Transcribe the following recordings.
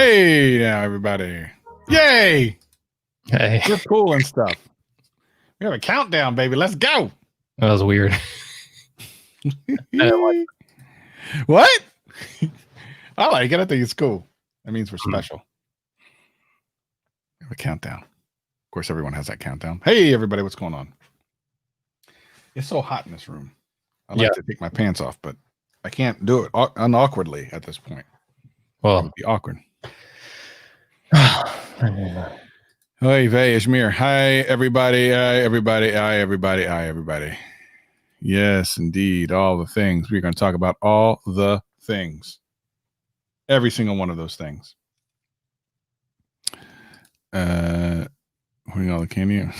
Hey now, everybody. Yay! Hey. We're cool and stuff. We have a countdown, baby. Let's go. That was weird. What? I like it. I think it's cool. That means we're special. We have a countdown. Of course, everyone has that countdown. Hey, everybody. What's going on? It's so hot in this room. I like to take my pants off, but I can't do it unawkwardly at this point. Well, it would be awkward. Hey, Ishmir. Hi, everybody. Hi, everybody. Hi, everybody. Hi, everybody. Yes, indeed. All the things. We're going to talk about all the things. Every single one of those things. What do you know? Can you?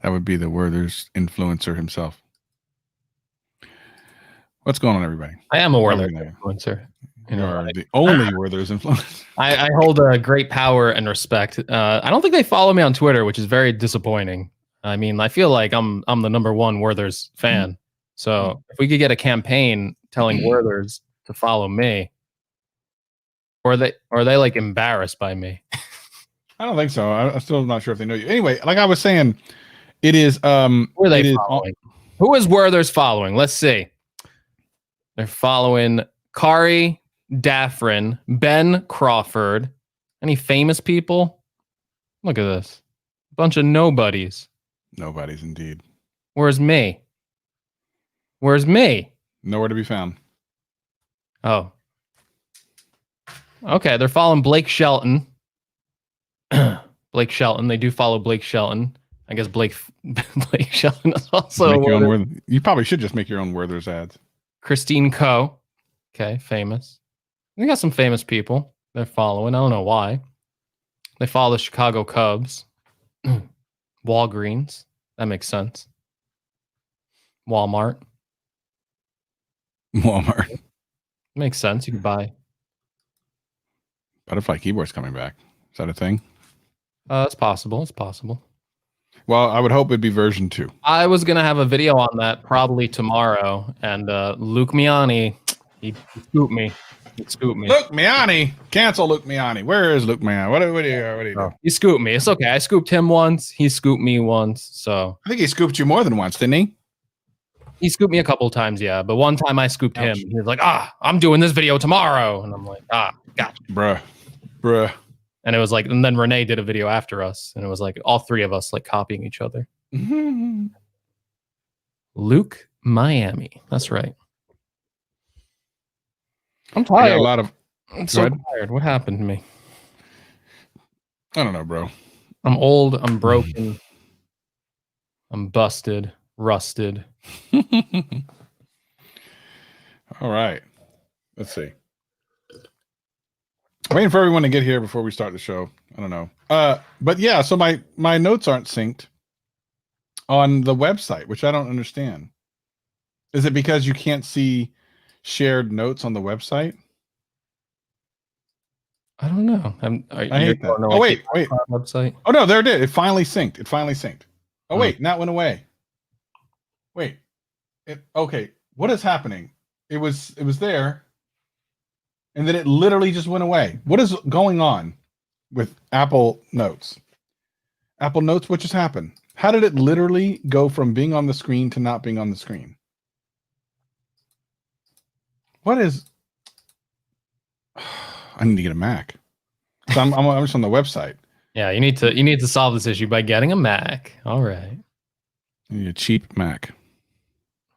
That would be the Werther's influencer himself. What's going on, everybody? I am a Werther's influencer. You are the only Werther's influencer. I hold a great power and respect. I don't think they follow me on Twitter, which is very disappointing. I mean, I feel like I'm the number one Werther's fan. So if we could get a campaign telling Werther's to follow me, or are they like embarrassed by me? I don't think so. I'm still not sure if they know you. Anyway, like I was saying, it is who are they following? Who is Werther's following? Let's see. They're following Kari Daffrin, Ben Crawford. Any famous people? Look at this. A bunch of nobodies. Nobodies, indeed. Where's me? Where's me? Nowhere to be found. Oh. Okay, they're following Blake Shelton. Blake Shelton. They do follow Blake Shelton. I guess Blake Shelton is also you probably should just make your own Werther's ads. Christine Coe. Okay, famous. We got some famous people they're following. I don't know why. They follow the Chicago Cubs. Walgreens. That makes sense. Walmart. Makes sense. You can buy. Butterfly keyboard's coming back. Is that a thing? It's possible. It's possible. Well, I would hope it'd be version 2. I was going to have a video on that probably tomorrow. And Luke Miani, he scooped me. Luke Miani. Cancel Luke Miani. Where is Luke Miani? What do you do? He scooped me. It's okay. I scooped him once. He scooped me once. So I think he scooped you more than once, didn't he? He scooped me a couple of times, yeah. But one time I scooped him. He was like, I'm doing this video tomorrow. And I'm like, gotcha. Bruh. And it was like, and then Renee did a video after us. And it was like all three of us like copying each other. Luke Miami. That's right. I'm tired. I'm so tired. What happened to me? I don't know, bro. I'm old. I'm broken. I'm busted. Rusted. All right. Let's see. Waiting for everyone to get here before we start the show. I don't know. But yeah, so my notes aren't synced on the website, which I don't understand. Is it because you can't see shared notes on the website? I don't know. I hate that. Oh, wait. Website. Oh, no, there it is. It finally synced. Oh, wait, that went away. Wait. Okay. What is happening? It was there. And then it literally just went away. What is going on with Apple Notes? Apple Notes, what just happened? How did it literally go from being on the screen to not being on the screen? What is... I need to get a Mac. I'm just on the website. Yeah, you need to solve this issue by getting a Mac. All right. You need a cheap Mac.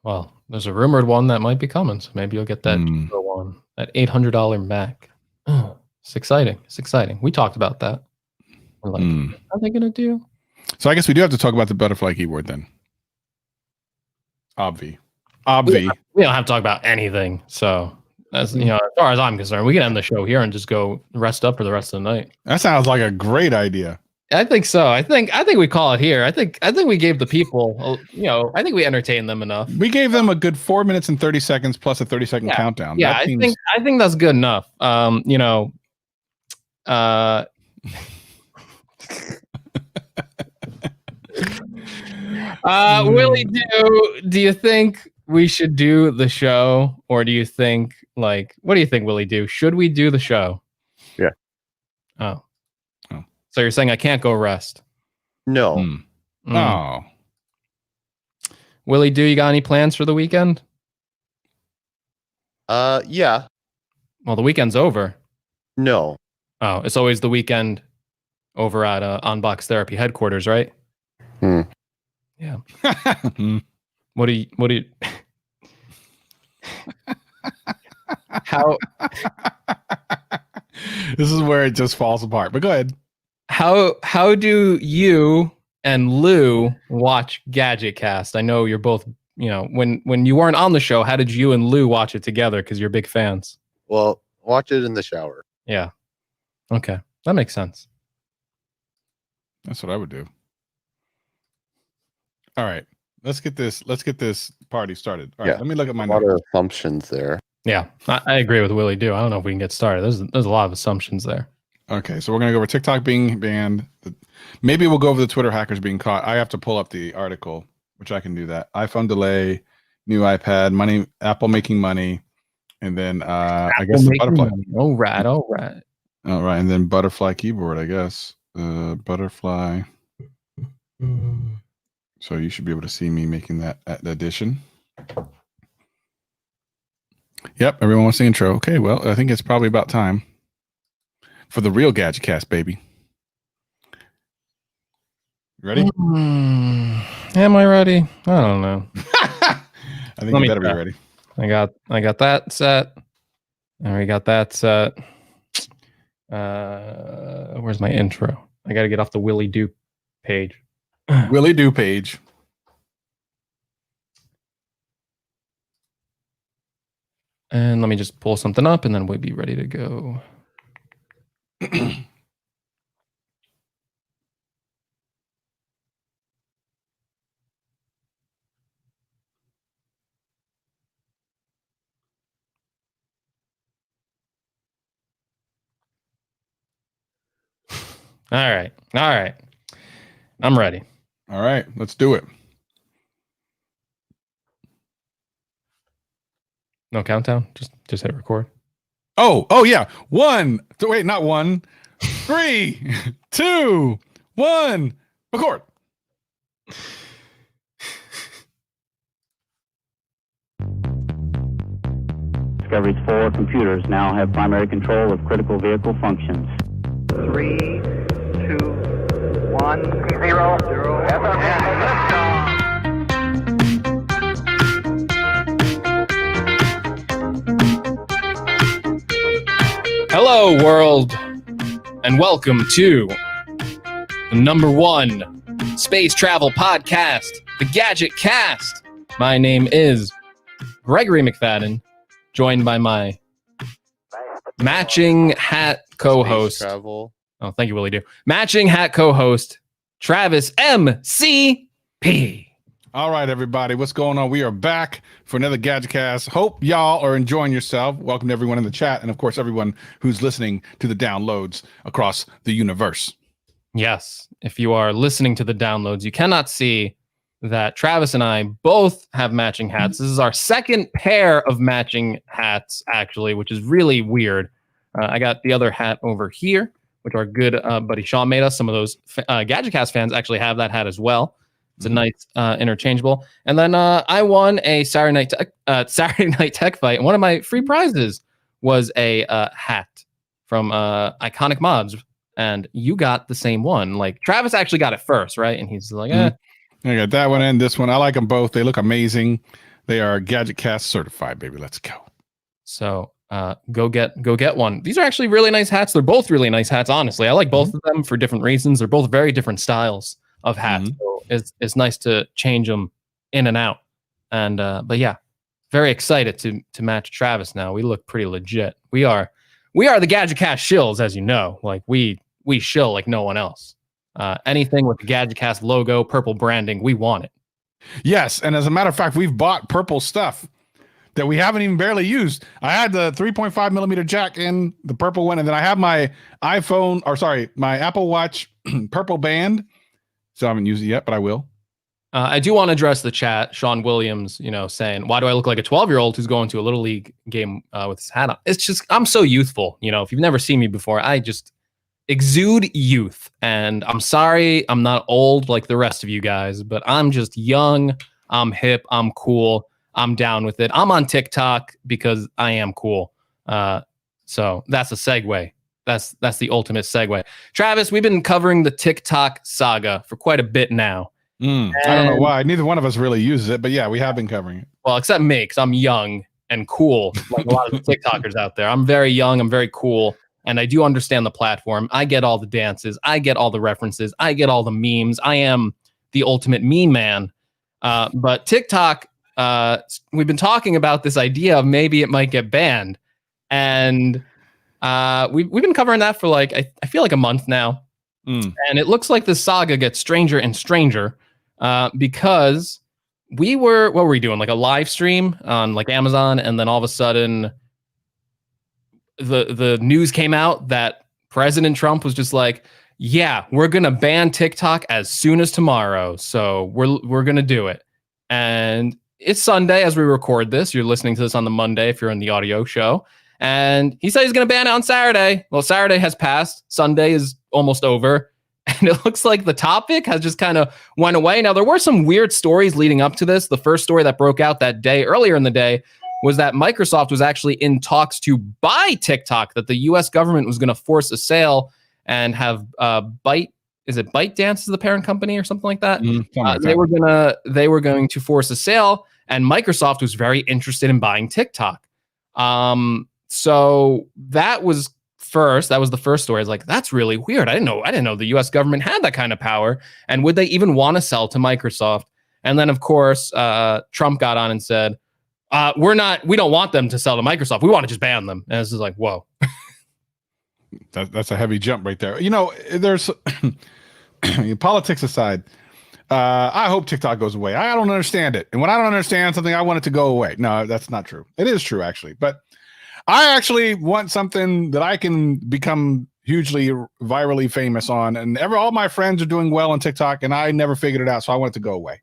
Well, there's a rumored one that might be coming, so maybe you'll get that cheaper one. That $800 Mac. It's exciting. It's exciting. We talked about that. We're like, what are they going to do? So I guess we do have to talk about the butterfly keyboard then. Obvi. We don't have to talk about anything. So, as far as I'm concerned, we can end the show here and just go rest up for the rest of the night. That sounds like a great idea. I think so. I think we call it here. I think we gave the people, I think we entertained them enough. We gave them a good 4 minutes and 30 seconds plus a 30-second countdown. Yeah, I think that's good enough. Willie, do you think we should do the show, or do you think what do you think, Willie? Should we do the show? Yeah. Oh. Oh. So you're saying I can't go rest? No. Oh. Willie, you got any plans for the weekend? Yeah. Well, the weekend's over. No. Oh, it's always the weekend over at Unbox Therapy headquarters, right? Yeah. What do you how This is where it just falls apart. But go ahead. how do you and Lou watch Gadget Cast? I know you're both, when you weren't on the show, how did you and Lou watch it together? Because you're big fans. Well, watch it in the shower. Yeah. Okay. That makes sense. That's what I would do. All right. Let's get this party started. All right, let me look at my A lot notes. of assumptions there. Yeah, I agree with Willie. I don't know if we can get started. There's a lot of assumptions there. Okay, so we're gonna go over TikTok being banned. Maybe we'll go over the Twitter hackers being caught. I have to pull up the article, which I can do that. iPhone delay, new iPad, money, Apple making money, and then I guess the butterfly. All right. All right, and then butterfly keyboard. I guess butterfly. So you should be able to see me making that addition. Yep, everyone wants the intro. Okay, well, I think it's probably about time for the real Gadget Cast, baby. Ready? Am I ready? I don't know. I think you better be ready. I got that set. And we got that set. Where's my intro? I got to get off the Willie Do page. Willie Do page. And let me just pull something up, and then we'll be ready to go. All right. I'm ready. All right, let's do it. No countdown. Just hit record. Oh yeah. 1. Wait, not 1. 3, 2, 1. Record. Discovery's 4 computers now have primary control of critical vehicle functions. 3, 2, 1, 0, 0, and liftoff. Hello, world, and welcome to the #1 space travel podcast, the Gadget Cast. My name is Gregory McFadden, joined by my matching hat co-host. Space travel. Oh, thank you, Willie Do. Matching hat co-host, Travis MCP. All right, everybody, what's going on? We are back for another Gadget Cast. Hope y'all are enjoying yourself. Welcome to everyone in the chat, and of course, everyone who's listening to the downloads across the universe. Yes, if you are listening to the downloads, you cannot see that Travis and I both have matching hats. This is our second pair of matching hats, actually, which is really weird. I got the other hat over here, which our good buddy Sean made us. Some of those Gadget Cast fans actually have that hat as well. It's a nice interchangeable. And then I won a Saturday Night Tech Fight. And one of my free prizes was a hat from Iconic Mods. And you got the same one. Like, Travis actually got it first, right? And he's like, I got that one and this one. I like them both. They look amazing. They are Gadget Cast certified, baby. Let's go. So go get one. These are actually really nice hats. They're both really nice hats, honestly. I like both of them for different reasons. They're both very different styles of hats. So it's nice to change them in and out. And but yeah, very excited to match Travis now. We look pretty legit. We are the Gadget Cast shills, as you know. Like we shill like no one else. Anything with the Gadget Cast logo, purple branding, we want it. Yes, and as a matter of fact, we've bought purple stuff that we haven't even barely used. I had the 3.5 millimeter jack in the purple one, and then I have my my Apple Watch purple band. So I haven't used it yet, but I will. I do want to address the chat. Sean Williams, saying, why do I look like a 12-year-old who's going to a little league game with his hat on? It's just, I'm so youthful. If you've never seen me before, I just exude youth. And I'm sorry, I'm not old like the rest of you guys, but I'm just young. I'm hip. I'm cool. I'm down with it. I'm on TikTok because I am cool. So that's a segue. That's the ultimate segue. Travis, we've been covering the TikTok saga for quite a bit now. I don't know why. Neither one of us really uses it, but yeah, we have been covering it. Well, except me, because I'm young and cool, like a lot of the TikTokers out there. I'm very young. I'm very cool. And I do understand the platform. I get all the dances. I get all the references. I get all the memes. I am the ultimate meme man. But TikTok, we've been talking about this idea of maybe it might get banned. And we've been covering that for I feel like a month now. And it looks like the saga gets stranger and stranger because what were we doing? Like a live stream on Amazon. And then all of a sudden the news came out that President Trump was just like, yeah, we're going to ban TikTok as soon as tomorrow. So we're going to do it. And it's Sunday as we record this. You're listening to this on the Monday if you're in the audio show. And he said he's going to ban it on Saturday. Well, Saturday has passed. Sunday is almost over. And it looks like the topic has just kind of went away. Now, there were some weird stories leading up to this. The first story that broke out that day, earlier in the day, was that Microsoft was actually in talks to buy TikTok, that the U.S. government was going to force a sale and have ByteDance is the parent company or something like that? They were going to force a sale, and Microsoft was very interested in buying TikTok. So that was the first story. I was like, that's really weird. I didn't know the US government had that kind of power. And would they even want to sell to Microsoft? And then of course, Trump got on and said, we don't want them to sell to Microsoft. We want to just ban them. And it's just like, whoa. That's a heavy jump right there. There's politics aside. I hope TikTok goes away. I don't understand it. And when I don't understand something, I want it to go away. No, that's not true. It is true, actually. But I actually want something that I can become hugely virally famous on. And all my friends are doing well on TikTok, and I never figured it out. So I want it to go away.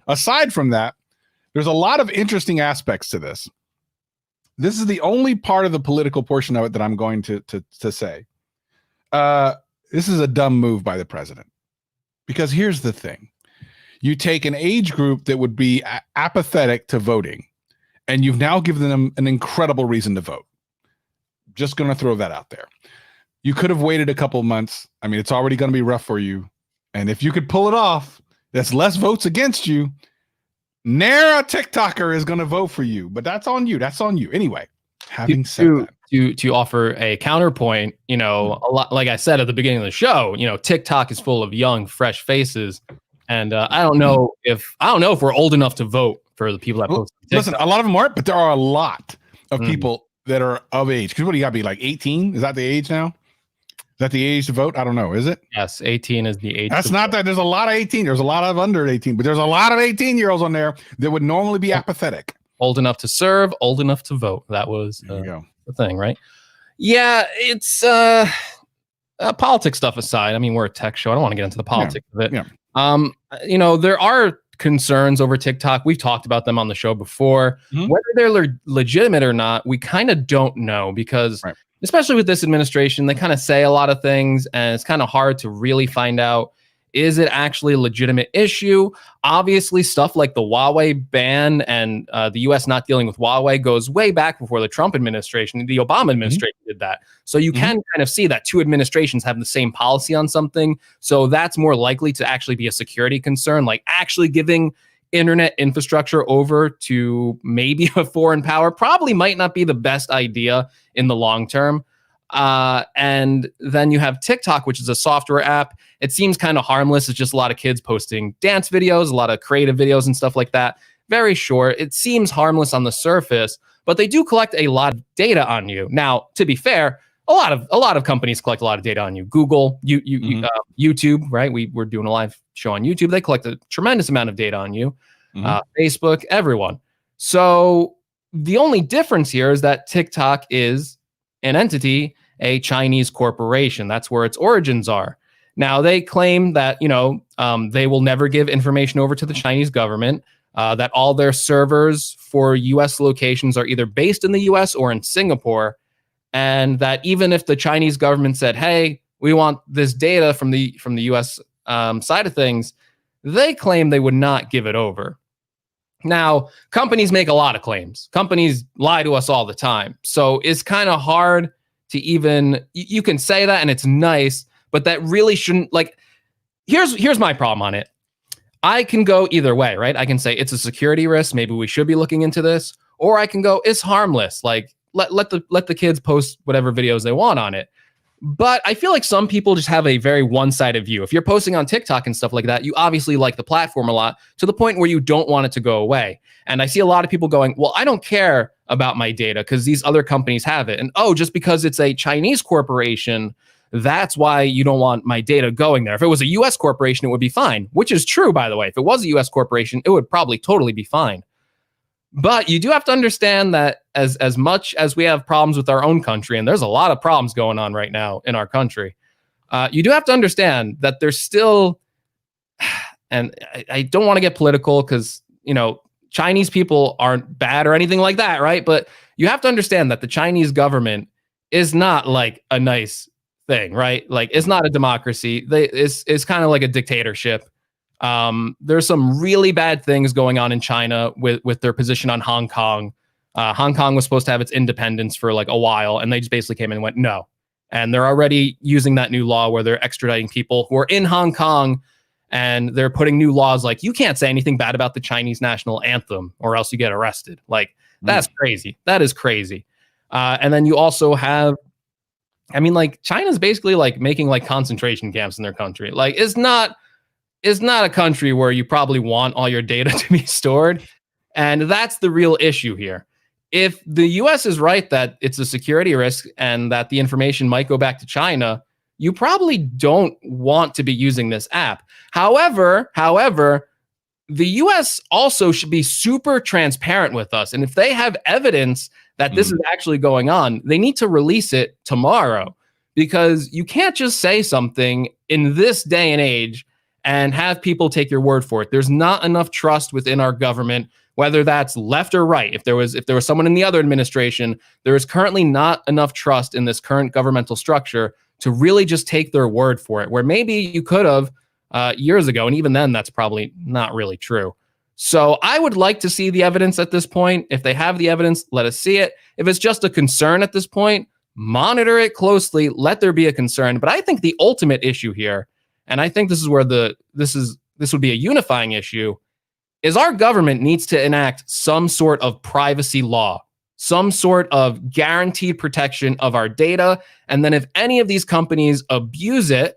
Aside from that, there's a lot of interesting aspects to this. This is the only part of the political portion of it that I'm going to say. This is a dumb move by the president. Because here's the thing. You take an age group that would be apathetic to voting, and you've now given them an incredible reason to vote. Just going to throw that out there. You could have waited a couple months. I mean, it's already going to be rough for you. And if you could pull it off, that's less votes against you. Ne'er a TikToker is going to vote for you, but that's on you. That's on you. Anyway, having said that. To offer a counterpoint, a lot, like I said at the beginning of the show, TikTok is full of young, fresh faces. And I don't know if we're old enough to vote for the people that post. Listen, a lot of them aren't, but there are a lot of people that are of age. Because what do you got to be like 18? Is that the age now? Is that the age to vote? I don't know. Is it? Yes, 18 is the age. That's not that. There's a lot of 18. There's a lot of under 18, but there's a lot of 18-year-olds on there that would normally be apathetic. Old enough to serve, old enough to vote. That was the thing, right? Yeah, it's politics stuff aside. I mean, we're a tech show. I don't want to get into the politics of it. Yeah. There are concerns over TikTok. We've talked about them on the show before. Whether they're legitimate or not, we kind of don't know because, especially with this administration, they kind of say a lot of things, and it's kind of hard to really find out, is it actually a legitimate issue? Obviously, stuff like the Huawei ban and the U.S. not dealing with Huawei goes way back before the Trump administration. The Obama administration did that. So you can kind of see that two administrations have the same policy on something. So that's more likely to actually be a security concern, like actually giving internet infrastructure over to maybe a foreign power probably might not be the best idea in the long term. And then you have TikTok, which is a software app. It seems kind of harmless. It's just a lot of kids posting dance videos, a lot of creative videos and stuff like that. Very short. It seems harmless on the surface, but they do collect a lot of data on you. Now, to be fair, a lot of companies collect a lot of data on you. Google, YouTube, right? We're doing a live show on YouTube. They collect a tremendous amount of data on you. Facebook, everyone. So the only difference here is that TikTok is an entity, a Chinese corporation. That's where its origins are. Now, they claim that, they will never give information over to the Chinese government, that all their servers for US locations are either based in the US or in Singapore, and that even if the Chinese government said, hey, we want this data from the US side of things, they claim they would not give it over. Now, companies make a lot of claims. Companies lie to us all the time. So it's kind of hard to even, you can say that and it's nice, but that really shouldn't, like, here's my problem on it. I can go either way, right? I can say it's a security risk. Maybe we should be looking into this. Or I can go, it's harmless. Like, let the kids post whatever videos they want on it. But I feel like some people just have a very one-sided view. If you're posting on TikTok and stuff like that, you obviously like the platform a lot to the point where you don't want it to go away. And I see a lot of people going, well, I don't care about my data because these other companies have it. And just because it's a Chinese corporation, that's why you don't want my data going there. If it was a US corporation, it would be fine, which is true, by the way. If it was a US corporation, it would probably totally be fine. But you do have to understand that as much as we have problems with our own country, and there's a lot of problems going on right now in our country, you do have to understand that there's still, and I don't want to get political because, Chinese people aren't bad or anything like that, right? But you have to understand that the Chinese government is not like a nice thing, right? Like, it's not a democracy. It's kind of like a dictatorship. There's some really bad things going on in China with their position on Hong Kong. Hong Kong was supposed to have its independence for like a while, and they just basically came in and went, no. And they're already using that new law where they're extraditing people who are in Hong Kong, and they're putting new laws like you can't say anything bad about the Chinese national anthem or else you get arrested. Like, that's crazy. That is crazy. And then you also have, China's basically like making like concentration camps in their country. Like, it's not a country where you probably want all your data to be stored. And that's the real issue here. If the US is right that it's a security risk and that the information might go back to China, you probably don't want to be using this app. However, the US also should be super transparent with us. And if they have evidence that this is actually going on, they need to release it tomorrow, because you can't just say something in this day and age and have people take your word for it. There's not enough trust within our government, whether that's left or right. If there was someone in the other administration, there is currently not enough trust in this current governmental structure to really just take their word for it, where maybe you could have years ago. And even then, that's probably not really true. So I would like to see the evidence at this point. If they have the evidence, let us see it. If it's just a concern at this point, monitor it closely. Let there be a concern. But I think the ultimate issue here, and I think this is where this would be a unifying issue, is our government needs to enact some sort of privacy law, some sort of guaranteed protection of our data. And then if any of these companies abuse it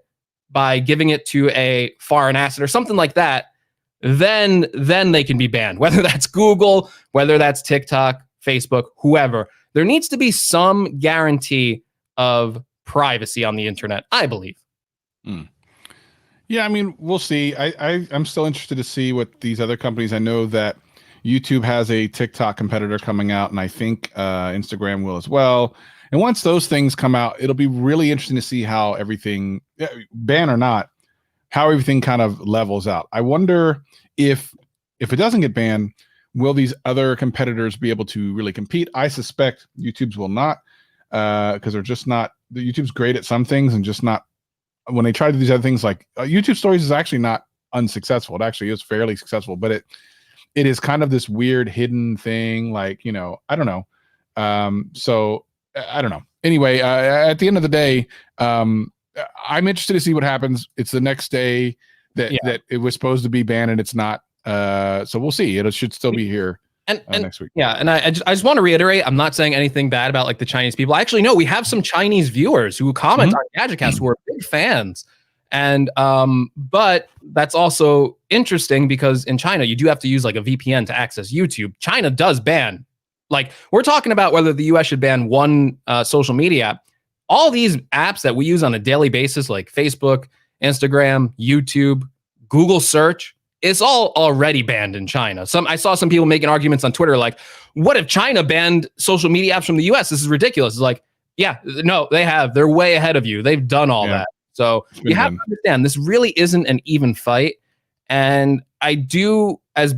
by giving it to a foreign asset or something like that, then they can be banned, whether that's Google, whether that's TikTok, Facebook, whoever. There needs to be some guarantee of privacy on the internet, I believe. Yeah, we'll see. I'm still interested to see what these other companies. I know that YouTube has a TikTok competitor coming out, and I think Instagram will as well. And once those things come out, it'll be really interesting to see how everything, ban or not, how everything kind of levels out. I wonder if it doesn't get banned, will these other competitors be able to really compete? I suspect YouTube's will not, because they're just not. YouTube's great at some things and just not. When they try to do these other things, like YouTube Stories is actually not unsuccessful. It actually is fairly successful, but it is kind of this weird hidden thing. Like, I don't know. So I don't know. Anyway, at the end of the day, I'm interested to see what happens. It's the next day that it was supposed to be banned and it's not. So we'll see. It should still be here. And next week. Yeah. And I just want to reiterate, I'm not saying anything bad about like the Chinese people. Actually, no, we have some Chinese viewers who comment on GadgetCast who are big fans. And but that's also interesting because in China, you do have to use like a VPN to access YouTube. China does ban. Like, we're talking about whether the US should ban one social media app. All these apps that we use on a daily basis, like Facebook, Instagram, YouTube, Google search, it's all already banned in China. I saw some people making arguments on Twitter like, what if China banned social media apps from the US? This is ridiculous. It's like, yeah, no, they have. They're way ahead of you. They've done all that. So you have to understand this really isn't an even fight. And I do, as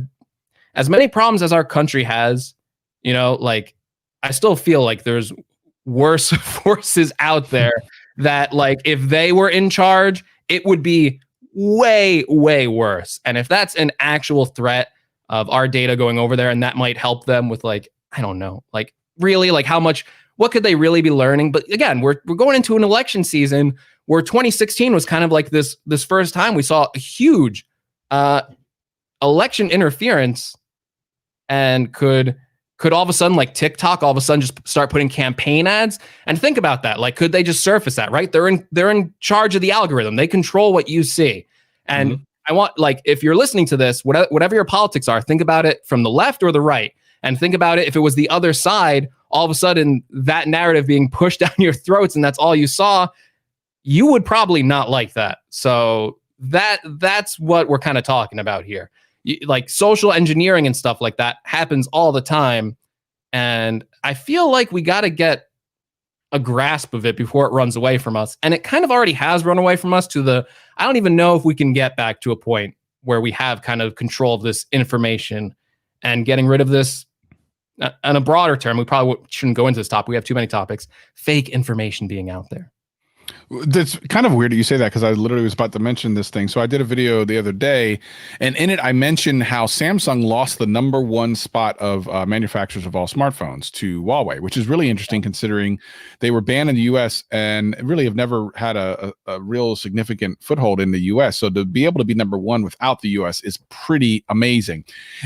many problems as our country has, like, I still feel like there's worse forces out there that, like, if they were in charge, it would be way, way worse. And if that's an actual threat of our data going over there, and that might help them with, like, I don't know, like, really, like, what could they really be learning? But again, we're going into an election season where 2016 was kind of like this first time we saw a huge election interference, and could all of a sudden, like, TikTok all of a sudden just start putting campaign ads? And think about that. Like, could they just surface that, right? They're in charge of the algorithm. They control what you see. And I want, like, if you're listening to this, whatever your politics are, think about it from the left or the right. And think about it, if it was the other side, all of a sudden that narrative being pushed down your throats and that's all you saw, you would probably not like that. So that's what we're kind of talking about here. Like, social engineering and stuff like that happens all the time. And I feel like we got to get a grasp of it before it runs away from us. And it kind of already has run away from us I don't even know if we can get back to a point where we have kind of control of this information and getting rid of this. On a broader term, we probably shouldn't go into this topic. We have too many topics. Fake information being out there. That's kind of weird that you say that, because I literally was about to mention this thing. So I did a video the other day, and in it I mentioned how Samsung lost the #1 spot of manufacturers of all smartphones to Huawei, which is really interesting considering they were banned in the US and really have never had a real significant foothold in the US. So to be able to be #1 without the US is pretty amazing.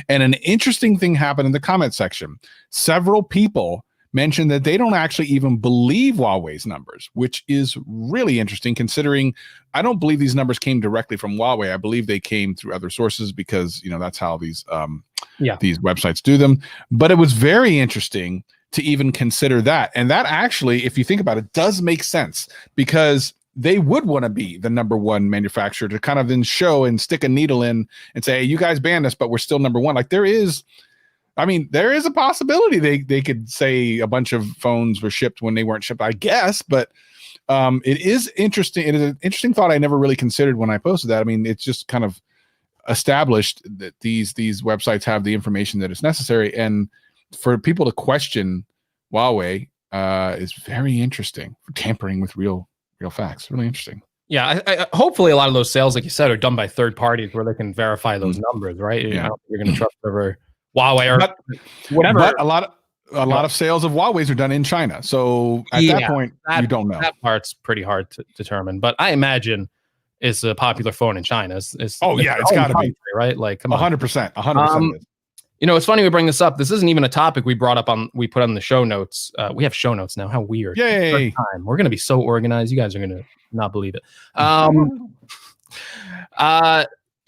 And an interesting thing happened in the comment section. Several people mentioned that they don't actually even believe Huawei's numbers, which is really interesting considering I don't believe these numbers came directly from Huawei. I believe they came through other sources because, that's how these websites do them. But it was very interesting to even consider that. And that actually, if you think about it, does make sense, because they would want to be the #1 manufacturer to kind of then show and stick a needle in and say, hey, you guys banned us, but we're still #1. Like, there is a possibility they could say a bunch of phones were shipped when they weren't shipped, I guess. But it is interesting. It is an interesting thought I never really considered when I posted that. I mean, it's just kind of established that these websites have the information that is necessary. And for people to question Huawei is very interesting, for tampering with real facts. Really interesting. Yeah, I hopefully a lot of those sales, like you said, are done by third parties where they can verify those numbers, right? Yeah. You're going to trust over Huawei or whatever. But a lot of sales of Huawei's are done in China. So at that point, you don't know. That part's pretty hard to determine. But I imagine it's a popular phone in China. It's it's got to be, right? Like, come on. 100%. 100%. It's funny we bring this up. This isn't even a topic we put on the show notes. We have show notes now. How weird. Yay. We're going to be so organized. You guys are going to not believe it.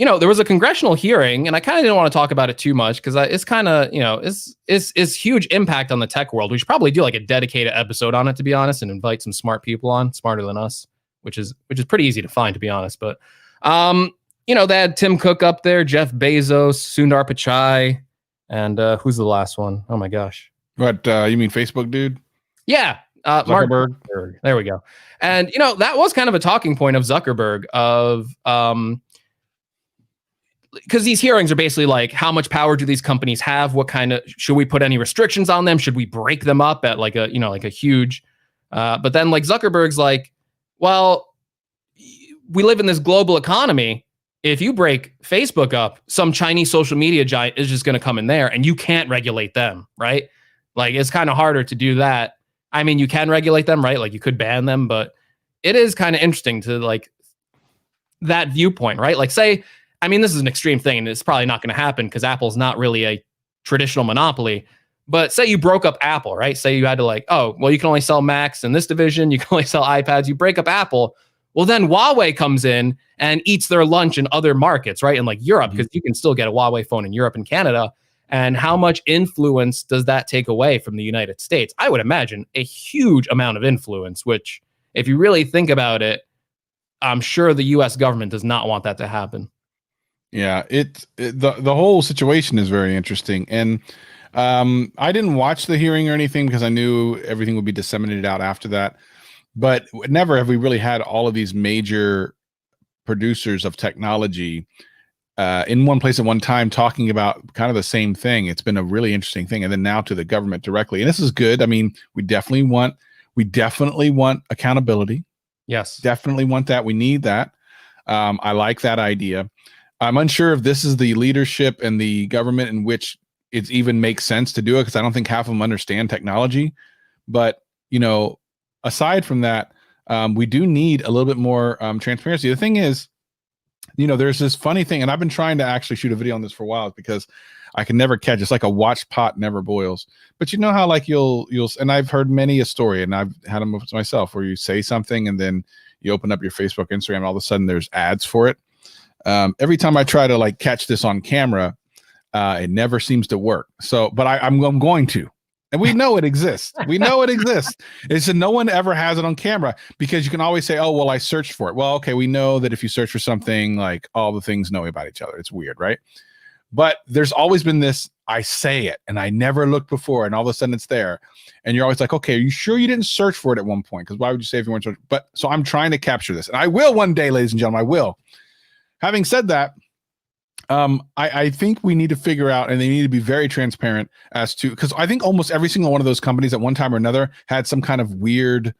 There was a congressional hearing, and I kind of didn't want to talk about it too much because it's kind of, it's huge impact on the tech world. We should probably do like a dedicated episode on it, to be honest, and invite some smart people on, smarter than us, which is pretty easy to find, to be honest. But, they had Tim Cook up there, Jeff Bezos, Sundar Pichai, and who's the last one? Oh my gosh. What, you mean Facebook dude? Yeah. Zuckerberg. There we go. And, that was kind of a talking point of Zuckerberg of, because these hearings are basically like, how much power do these companies have? What kind of, should we put any restrictions on them? Should we break them up at like a huge, but then like Zuckerberg's like, well, we live in this global economy. If you break Facebook up, some Chinese social media giant is just going to come in there and you can't regulate them, right? Like, it's kind of harder to do that. I mean, you can regulate them, right? Like, you could ban them, but it is kind of interesting to like that viewpoint, right? Like, say, I mean, this is an extreme thing and it's probably not going to happen because Apple's not really a traditional monopoly. But say you broke up Apple, right? Say you had to like, oh, well, you can only sell Macs in this division. You can only sell iPads. You break up Apple. Well, then Huawei comes in and eats their lunch in other markets, right? In like Europe, because you can still get a Huawei phone in Europe and Canada. And how much influence does that take away from the United States? I would imagine a huge amount of influence, which if you really think about it, I'm sure the US government does not want that to happen. Yeah, the whole situation is very interesting. And I didn't watch the hearing or anything because I knew everything would be disseminated out after that. but never have we really had all of these major producers of technology in one place at one time talking about kind of the same thing. It's been a really interesting thing. And then now to the government directly. And this is good. I mean, we definitely want accountability. Yes. Definitely want that. We need that. I like that idea. I'm unsure if this is the leadership and the government in which it even makes sense to do it, because I don't think half of them understand technology. But, aside from that, we do need a little bit more transparency. The thing is, there's this funny thing, and I've been trying to actually shoot a video on this for a while because I can never catch. It's like a watched pot never boils. But you know how like you'll, and I've heard many a story, and I've had them myself, where you say something and then you open up your Facebook, Instagram, and all of a sudden there's ads for it. Every time I try to like catch this on camera, it never seems to work. So, but I'm going to. And we know it exists. We know it exists. It's that no one ever has it on camera, because you can always say, oh, well, I searched for it. Well, okay, we know that if you search for something, like all the things know about each other. It's weird, right? But there's always been this, I say it and I never looked before, and all of a sudden it's there. And you're always like, okay, are you sure you didn't search for it at one point? Because why would you say if you weren't searching? But so I'm trying to capture this. And I will one day, ladies and gentlemen, I will. Having said that, I think we need to figure out, and they need to be very transparent as to, because I think almost every single one of those companies at one time or another had some kind of weird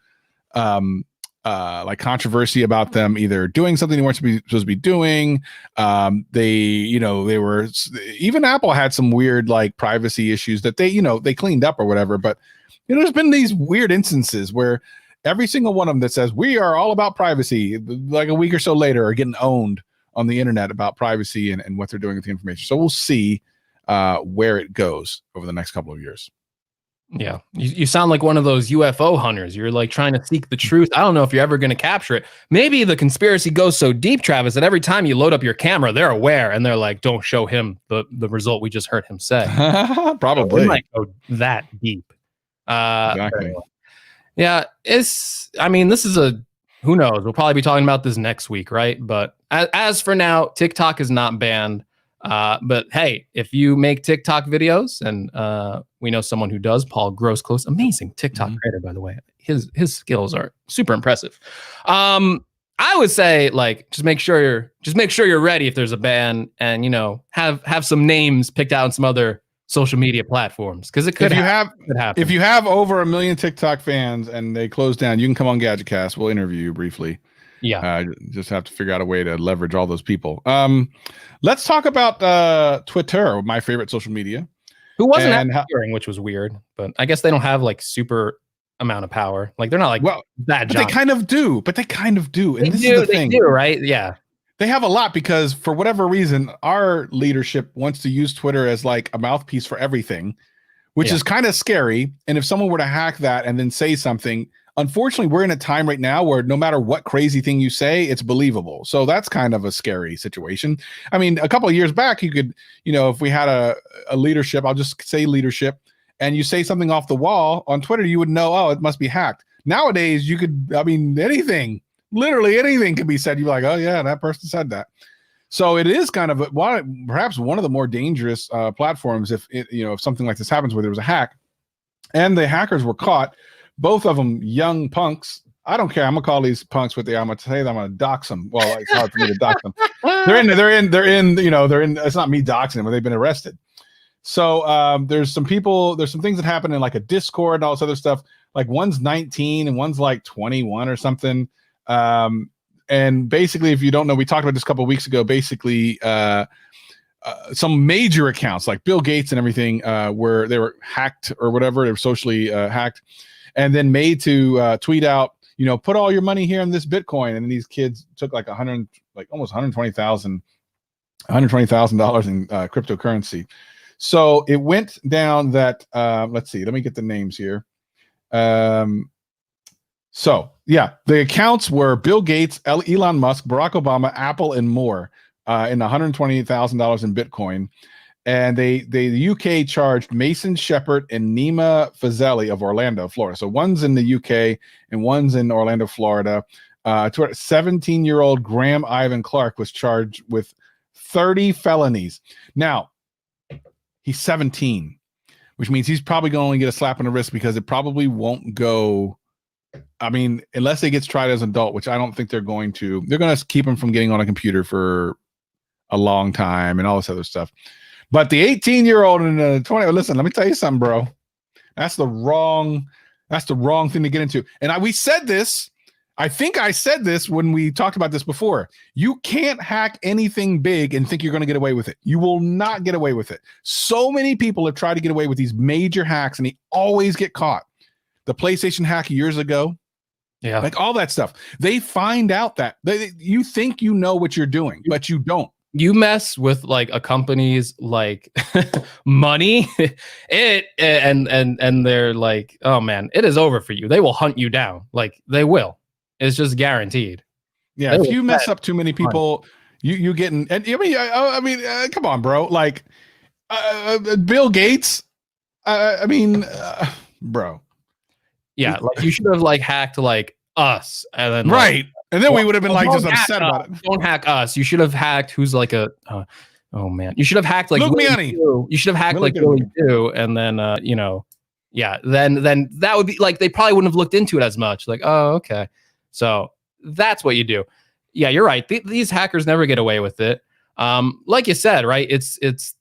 like controversy about them either doing something they weren't supposed to be doing. They were, even Apple had some weird like privacy issues that they cleaned up or whatever. But there's been these weird instances where every single one of them that says we are all about privacy, like a week or so later, are getting owned on the internet about privacy and what they're doing with the information. So we'll see where it goes over the next couple of years. Yeah. You sound like one of those UFO hunters. You're like trying to seek the truth. I don't know if you're ever going to capture it. Maybe the conspiracy goes so deep, Travis, that every time you load up your camera, they're aware and they're like, don't show him the result we just heard him say. Probably. It might go that deep. Exactly. Yeah. This is who knows? We'll probably be talking about this next week, right? But as for now, TikTok is not banned. But hey, if you make TikTok videos, and we know someone who does, Paul Grossclose, amazing TikTok creator, by the way. His skills are super impressive. I would say, like, just make sure you're ready if there's a ban, and have some names picked out on some other social media platforms, because it could happen. If you have over 1 million TikTok fans and they close down, you can come on GadgetCast. We'll interview you briefly. Yeah. Just have to figure out a way to leverage all those people. Let's talk about Twitter, my favorite social media. Who wasn't at the hearing, which was weird, but I guess they don't have like super amount of power. Like they're not like that. But they kind of do. And this is the thing. They do, right? Yeah. They have a lot, because for whatever reason, our leadership wants to use Twitter as like a mouthpiece for everything, which is kind of scary. And if someone were to hack that and then say something, unfortunately, we're in a time right now where no matter what crazy thing you say, it's believable. So that's kind of a scary situation. I mean, a couple of years back, you could, if we had a leadership, I'll just say leadership, and you say something off the wall on Twitter, you would know, oh, it must be hacked. Nowadays, you could, anything. Literally anything can be said. You're like, oh yeah, that person said that. So it is kind of perhaps one of the more dangerous platforms if something like this happens, where there was a hack and the hackers were caught. Both of them young punks. I don't care. I'm gonna call these punks what they are. I'm gonna say I'm gonna dox them. Well, it's hard for me to dox them. They're in. It's not me doxing them, but they've been arrested. So there's some things that happen in like a Discord and all this other stuff. Like one's 19 and one's like 21 or something. And basically, if you don't know, we talked about this a couple of weeks ago. Basically, some major accounts like Bill Gates and everything, where they were hacked or whatever, they were socially hacked, and then made to tweet out, put all your money here in this Bitcoin. And then these kids took like almost $120,000 in cryptocurrency. So it went down that let's see, let me get the names here. So yeah, the accounts were Bill Gates, Elon Musk, Barack Obama, Apple, and more, in $120,000 in Bitcoin. And the UK charged Mason Shepard and Nima Fazeli of Orlando, Florida. So one's in the UK and one's in Orlando, Florida. 17-year-old Graham Ivan Clark was charged with 30 felonies. Now, he's 17, which means he's probably going to only get a slap on the wrist, because it probably won't go I mean, unless it gets tried as an adult, which I don't think they're going to. They're going to keep him from getting on a computer for a long time and all this other stuff. But the 18-year-old and the 20, listen, let me tell you something, bro. That's the wrong thing to get into. And we said this. I think I said this when we talked about this before. You can't hack anything big and think you're going to get away with it. You will not get away with it. So many people have tried to get away with these major hacks and they always get caught. The PlayStation hack years ago, like all that stuff. They find out that you think you know what you're doing, but you don't. You mess with like a company's like money, and they're like, oh man, it is over for you. They will hunt you down. Like they will. It's just guaranteed. Yeah, if you mess up too many people, you getting. And I mean, come on, bro. Like Bill Gates. Bro. Yeah, like you should have like hacked like us, and then right, and then we would have been like just upset about it. Don't hack us. You should have hacked who's like a. Oh man, you should have hacked like Luke. You should have hacked like Willie too, and then then that would be like they probably wouldn't have looked into it as much. Like, oh okay. So that's what you do. Yeah, you're right. These hackers never get away with it. Like you said, right? It's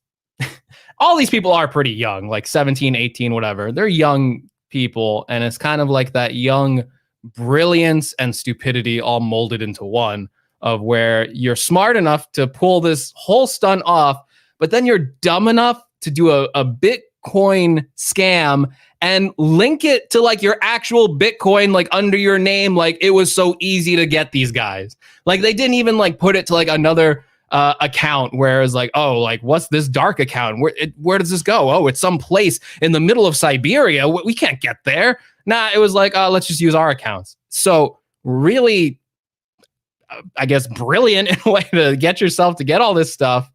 all these people are pretty young, like 17, 18, whatever. They're young people. And it's kind of like that young brilliance and stupidity all molded into one of where you're smart enough to pull this whole stunt off, but then you're dumb enough to do a Bitcoin scam and link it to like your actual Bitcoin, like under your name. Like it was so easy to get these guys. Like they didn't even like put it to like another account where it's like, oh, like what's this dark account? Where does this go? Oh, it's some place in the middle of Siberia. We can't get there. Nah, it was like, let's just use our accounts. So really, I guess, brilliant in a way to get yourself to get all this stuff.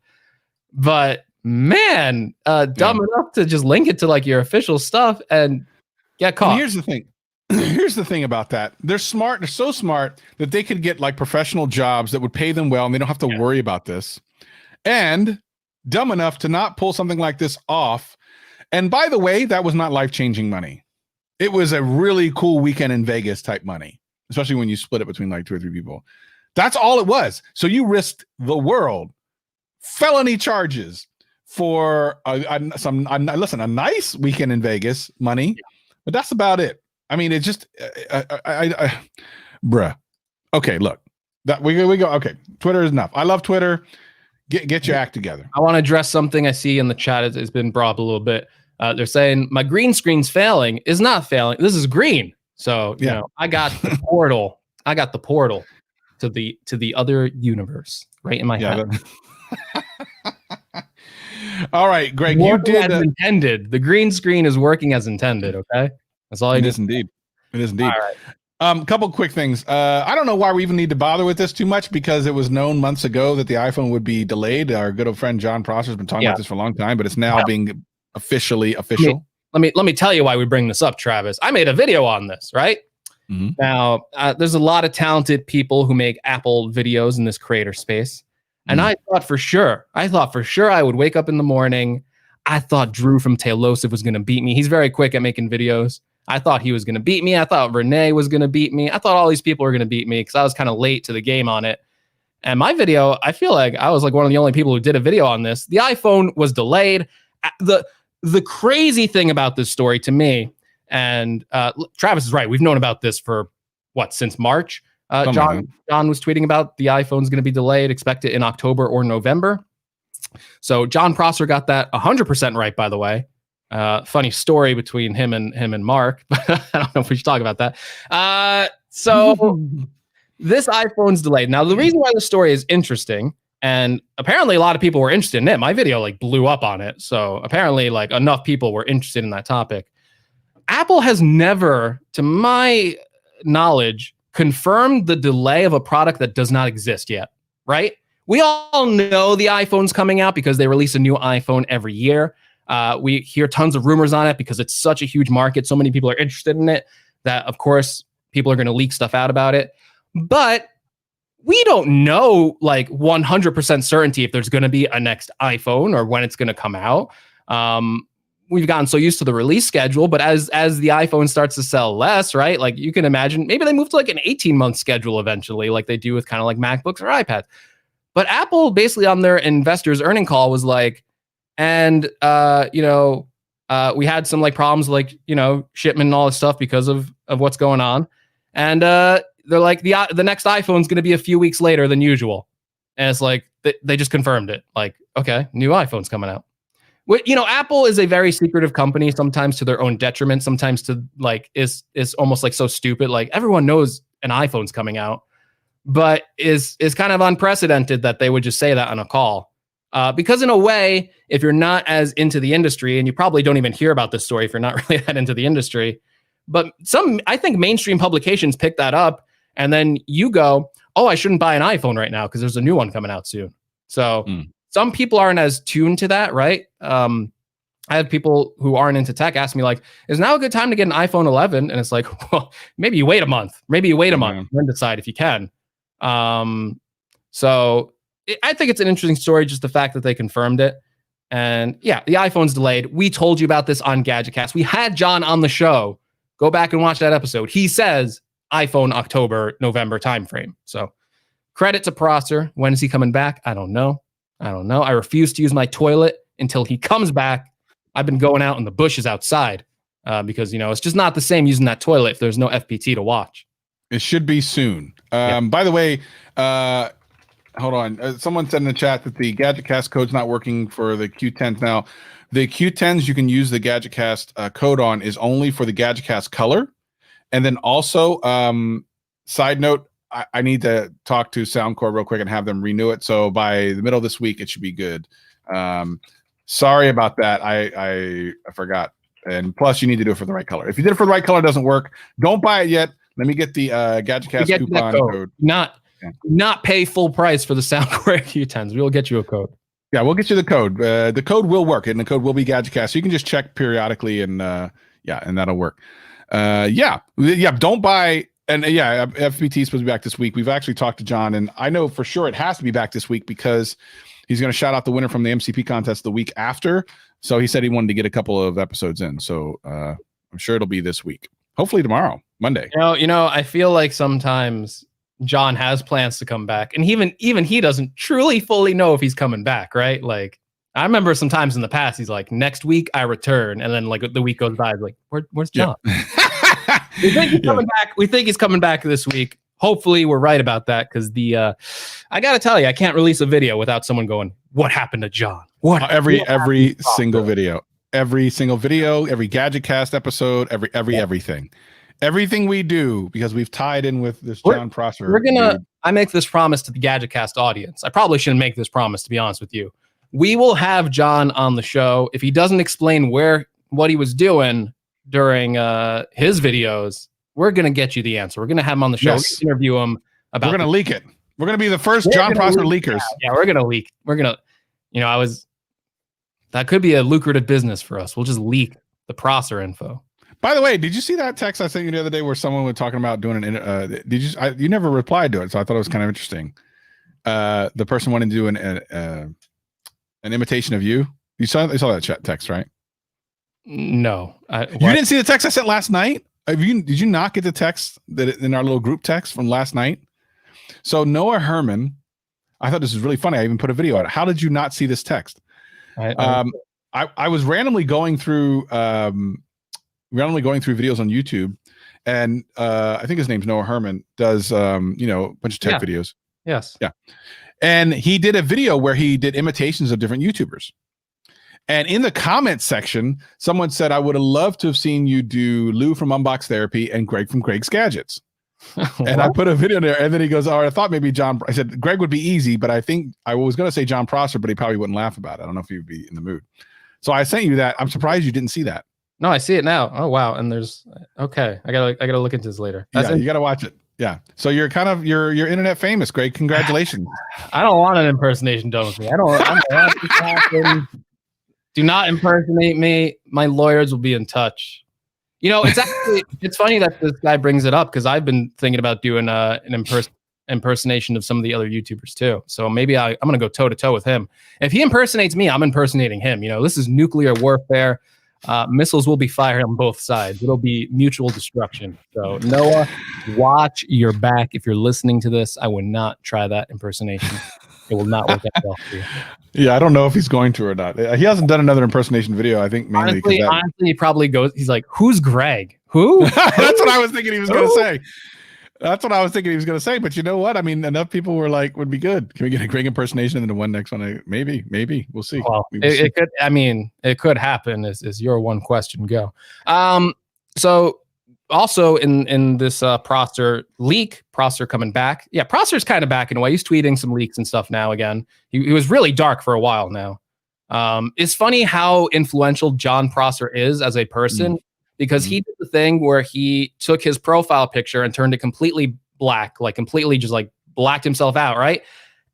But man, dumb enough to just link it to like your official stuff and get caught. And here's the thing. Here's the thing about that. They're smart. They're so smart that they could get like professional jobs that would pay them well and they don't have to worry about this. And dumb enough to not pull something like this off. And by the way, that was not life-changing money. It was a really cool weekend in Vegas type money, especially when you split it between like 2 or 3 people. That's all it was. So you risked the world, felony charges for a nice weekend in Vegas money, but that's about it. I mean, it's just, bruh. Okay, look, that we go. Okay, Twitter is enough. I love Twitter. Get your act together. I want to address something I see in the chat. It's been brought up a little bit. They're saying my green screen's failing. Is not failing. This is green. So you know, I got the portal. I got the portal to the other universe right in my head. All right, Greg, you did as intended. The green screen is working as intended. Okay, that's all. It is indeed. It is indeed. All right. Couple quick things. I don't know why we even need to bother with this too much because it was known months ago that the iPhone would be delayed. Our good old friend John Prosser has been talking about this for a long time, but it's now being officially official. Let me tell you why we bring this up, Travis. I made a video on this, right? Mm-hmm. Now, there's a lot of talented people who make Apple videos in this creator space. And I thought for sure I would wake up in the morning. I thought Drew from Tailosive was going to beat me. He's very quick at making videos. I thought he was going to beat me. I thought Renee was going to beat me. I thought all these people were going to beat me because I was kind of late to the game on it. And my video, I feel like I was like one of the only people who did a video on this. The iPhone was delayed. The crazy thing about this story to me, and Travis is right. We've known about this for since March. John was tweeting about the iPhone's going to be delayed. Expect it in October or November. So John Prosser got that 100% right, by the way. Funny story between him and Mark, but I don't know if we should talk about that. So this iPhone's delayed. Now, the reason why the story is interesting, and apparently a lot of people were interested in it. My video like blew up on it. So apparently like enough people were interested in that topic. Apple has never, to my knowledge, confirmed the delay of a product that does not exist yet, right? We all know the iPhone's coming out because they release a new iPhone every year. We hear tons of rumors on it because it's such a huge market. So many people are interested in it that, of course, people are going to leak stuff out about it. But we don't know like 100% certainty if there's going to be a next iPhone or when it's going to come out. we've gotten so used to the release schedule, but as the iPhone starts to sell less, right? Like you can imagine maybe they move to like an 18-month schedule eventually, like they do with kind of like MacBooks or iPads. But Apple basically on their investors earning call was like, and we had some like problems like, shipment and all this stuff because of what's going on. And they're like, the next iPhone's going to be a few weeks later than usual. And it's like, they just confirmed it. Like, okay, new iPhone's coming out. Apple is a very secretive company, sometimes to their own detriment, sometimes to like, is almost like so stupid. Like everyone knows an iPhone's coming out, but is kind of unprecedented that they would just say that on a call. Because in a way, if you're not as into the industry, and you probably don't even hear about this story if you're not really that into the industry, but I think mainstream publications pick that up, and then you go, oh, I shouldn't buy an iPhone right now because there's a new one coming out soon. So some people aren't as tuned to that, right? I have people who aren't into tech ask me like, is now a good time to get an iPhone 11? And it's like, well, maybe you wait a month, and then decide if you can. So I think it's an interesting story, just the fact that they confirmed it. And yeah, the iPhone's delayed. We told you about this on GadgetCast. We had John on the show. Go back and watch that episode. He says iPhone October, November timeframe. So credit to Prosser. When is he coming back? I don't know. I refuse to use my toilet until he comes back. I've been going out in the bushes outside because, it's just not the same using that toilet if there's no FPT to watch. It should be soon. By the way, hold on. Someone said in the chat that the GadgetCast code's not working for the Q10s. Now, the Q10s you can use the GadgetCast code on is only for the GadgetCast color. And then also, side note, I need to talk to Soundcore real quick and have them renew it. So by the middle of this week, it should be good. Sorry about that. I forgot. And plus, you need to do it for the right color. If you did it for the right color, it doesn't work. Don't buy it yet. Let me get the GadgetCast coupon code. Not pay full price for the Soundcore Q10s. We will get you a code. Yeah, we'll get you the code. The code will work, and the code will be GadgetCast. So you can just check periodically, and and that'll work. Don't buy. And FPT is supposed to be back this week. We've actually talked to John, and I know for sure it has to be back this week because he's going to shout out the winner from the MCP contest the week after. So he said he wanted to get a couple of episodes in. So I'm sure it'll be this week. Hopefully tomorrow, Monday. I feel like sometimes John has plans to come back, and even he doesn't truly fully know if he's coming back, right? Like I remember sometimes in the past, he's like, next week I return, and then like the week goes by, like, where's John? Yeah. We think he's coming back. We think he's coming back this week. Hopefully we're right about that, because I gotta tell you, I can't release a video without someone going, what happened to John? Every single video, every GadgetCast episode, everything we do, because we've tied in with this John Prosser. I make this promise to the GadgetCast audience. I probably shouldn't make this promise, to be honest with you. We will have John on the show. If he doesn't explain what he was doing during his videos, we're going to get you the answer. We're going to have him on the show. Yes. We're going to interview him about. We're going to leak it. We're going to be the first John Prosser leakers. Yeah, we're going to leak. We're going to, that could be a lucrative business for us. We'll just leak the Prosser info. By the way, did you see that text I sent you the other day where someone was talking about doing you never replied to it, so I thought it was kind of interesting. The person wanted to do an imitation of you. You saw that text, right? No. You didn't see the text I sent last night? Did you not get the text in our little group text from last night? So Noah Herman, I thought this was really funny. I even put a video out. How did you not see this text? I was randomly going through videos on YouTube, and I think his name's Noah Herman, does a bunch of tech videos. Yes. Yeah. And he did a video where he did imitations of different YouTubers. And in the comments section, someone said, I would have loved to have seen you do Lou from Unbox Therapy and Greg from Greg's Gadgets. And I put a video there, and then he goes, I thought maybe John. I said, Greg would be easy, but I think I was going to say John Prosser, but he probably wouldn't laugh about it. I don't know if he would be in the mood. So I sent you that. I'm surprised you didn't see that. No, I see it now. Oh, wow. And okay. I gotta look into this later. You got to watch it. Yeah. So you're you're internet famous, Greg. Congratulations. I don't want an impersonation done with me. Do not impersonate me. My lawyers will be in touch. It's funny that this guy brings it up, because I've been thinking about doing an impersonation of some of the other YouTubers too. So maybe I'm going to go toe to toe with him. If he impersonates me, I'm impersonating him. This is nuclear warfare. missiles will be fired on both sides. It'll be mutual destruction. So Noah, watch your back. If you're listening to this, I would not try that impersonation. It will not work out well for you. Yeah, I don't know if he's going to or not. He hasn't done another impersonation video. I think mainly honestly, he probably goes. He's like, "Who's Greg? Who?" That's what I was thinking he was going to say. That's what I was thinking he was going to say. But you know what? I mean, enough people were like, "Would be good. Can we get a Greg impersonation and then the one next one?" Maybe we'll see. Well, it could. I mean, it could happen. Is your one question go? So also in this Prosser leak, Prosser coming back. Yeah, Prosser's kind of back in a way. He's tweeting some leaks and stuff now again. He was really dark for a while now. It's funny how influential John Prosser is as a person. Because he did the thing where he took his profile picture and turned it completely black, like completely just like blacked himself out, right?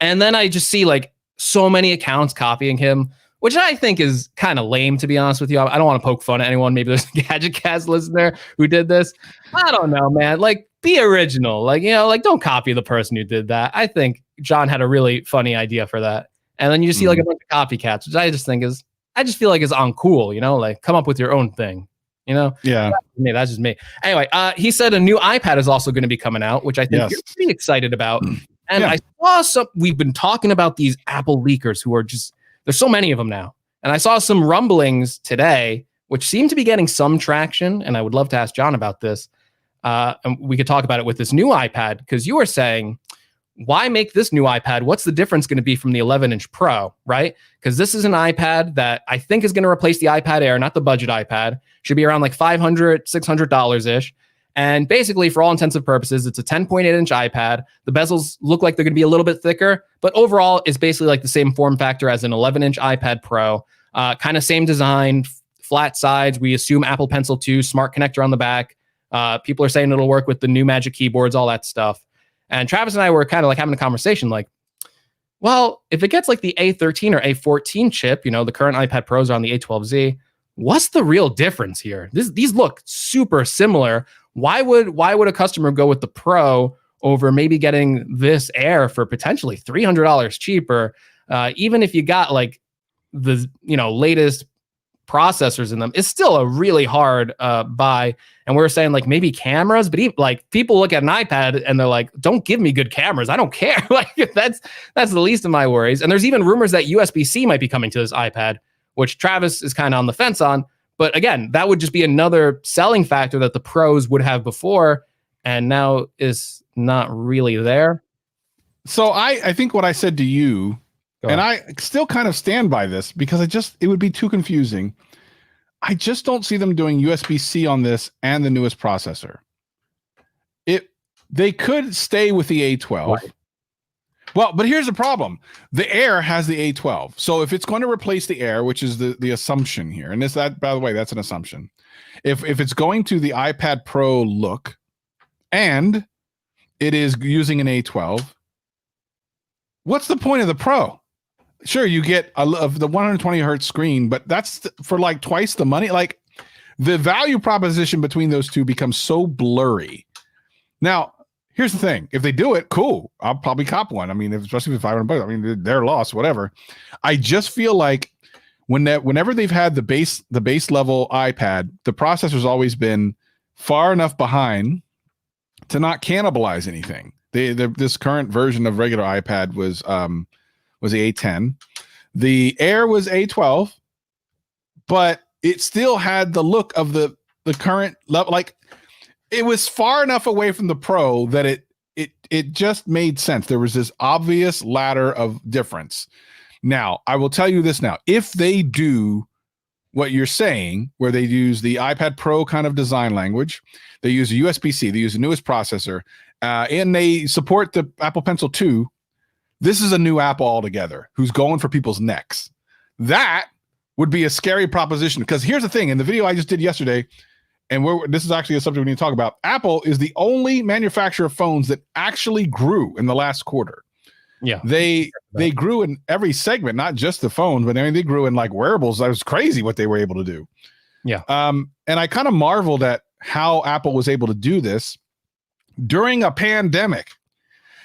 And then I just see like so many accounts copying him, which I think is kind of lame, to be honest with you. I don't want to poke fun at anyone. Maybe there's a Gadget Cast listener who did this. I don't know, man. Like, be original. Like, you know, like don't copy the person who did that. I think John had a really funny idea for that. And then you just see like a bunch of copycats, which I just feel like is uncool, you know, like come up with your own thing. You know, yeah, that's just me. Anyway, he said a new iPad is also going to be coming out, which I think you're pretty excited about. And I saw we've been talking about these Apple leakers who are just, there's so many of them now. And I saw some rumblings today, which seem to be getting some traction. And I would love to ask John about this. And we could talk about it with this new iPad, because you were saying, why make this new iPad? What's the difference going to be from the 11-inch Pro, right? Because this is an iPad that I think is going to replace the iPad Air, not the budget iPad. Should be around like $500, $600-ish. And basically, for all intents and purposes, it's a 10.8-inch iPad. The bezels look like they're going to be a little bit thicker, but overall, it's basically like the same form factor as an 11-inch iPad Pro. Kind of same design, flat sides. We assume Apple Pencil 2, smart connector on the back. People are saying it'll work with the new Magic Keyboards, all that stuff. And Travis and I were kind of like having a conversation like, well, if it gets like the A13 or A14 chip, you know, the current iPad Pros are on the A12Z, what's the real difference here? These look super similar. Why would a customer go with the Pro over maybe getting this Air for potentially $300 cheaper? Even if you got like the, you know, latest processors in them, it's still a really hard buy. And we're saying like maybe cameras, but even, like people look at an iPad and they're like, don't give me good cameras. I don't care. Like that's the least of my worries. And there's even rumors that USB-C might be coming to this iPad, which Travis is kind of on the fence on. But again, that would just be another selling factor that the Pros would have before and now is not really there. So I think what I said to you, and I still kind of stand by this because it would be too confusing. I just don't see them doing USB-C on this and the newest processor. They could stay with the A12. Right. Well, but here's the problem. The Air has the A12. So if it's going to replace the Air, which is the assumption here, and that, by the way, that's an assumption. If it's going to the iPad Pro look and it is using an A12, what's the point of the Pro? Sure, you get the 120 hertz screen, but that's for like twice the money. Like the value proposition between those two becomes so blurry. Now, here's the thing. If they do it, cool. I'll probably cop one. I mean, especially if $500, I mean, they're lost, whatever. I just feel like whenever they've had the base level iPad, the processor's always been far enough behind to not cannibalize anything. This current version of regular iPad was the A10. The Air was A12, but it still had the look of the current level. Like it was far enough away from the Pro that it just made sense. There was this obvious ladder of difference. Now, I will tell you this now. If they do what you're saying, where they use the iPad Pro kind of design language, they use a USB-C, they use the newest processor, and they support the Apple Pencil 2, this is a new Apple altogether who's going for people's necks. That would be a scary proposition, because here's the thing. In the video I just did yesterday, and this is actually a subject we need to talk about, Apple is the only manufacturer of phones that actually grew in the last quarter. Yeah, they grew in every segment, not just the phones, but I mean, they grew in like wearables. That was crazy what they were able to do. Yeah. And I kind of marveled at how Apple was able to do this during a pandemic.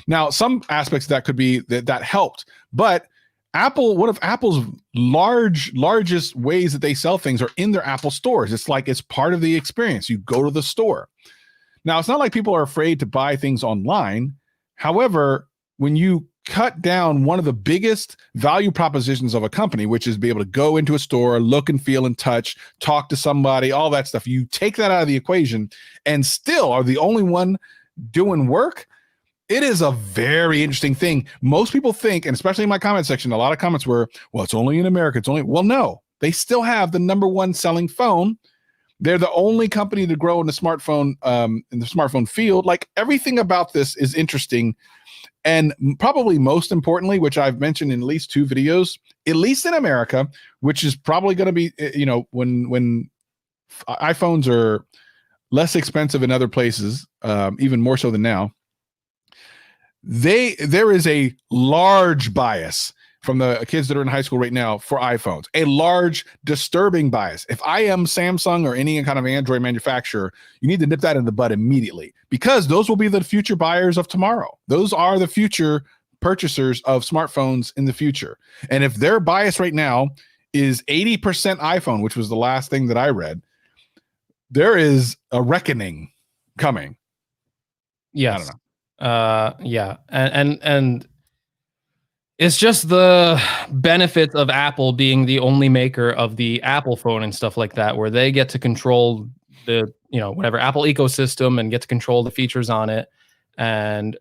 Now, some aspects of that could be that helped, but one of Apple's largest ways that they sell things are in their Apple stores. It's like it's part of the experience. You go to the store. Now, it's not like people are afraid to buy things online. However, when you cut down one of the biggest value propositions of a company, which is be able to go into a store, look and feel and touch, talk to somebody, all that stuff, you take that out of the equation and still are the only one doing work. It is a very interesting thing. Most people think, and especially in my comment section, a lot of comments were, well, it's only in America. Well, no, they still have the number one selling phone. They're the only company to grow in the smartphone field. Like, everything about this is interesting. And probably most importantly, which I've mentioned in at least 2 videos, at least in America, which is probably going to be, when iPhones are less expensive in other places, even more so than now, there is a large bias from the kids that are in high school right now for iPhones, a large disturbing bias. If I am Samsung or any kind of Android manufacturer, you need to nip that in the bud immediately, because those will be the future buyers of tomorrow. Those are the future purchasers of smartphones in the future. And if their bias right now is 80% iPhone, which was the last thing that I read, there is a reckoning coming. Yes. I don't know. Yeah. And it's just the benefits of Apple being the only maker of the Apple phone and stuff like that, where they get to control the, whatever Apple ecosystem and get to control the features on it. And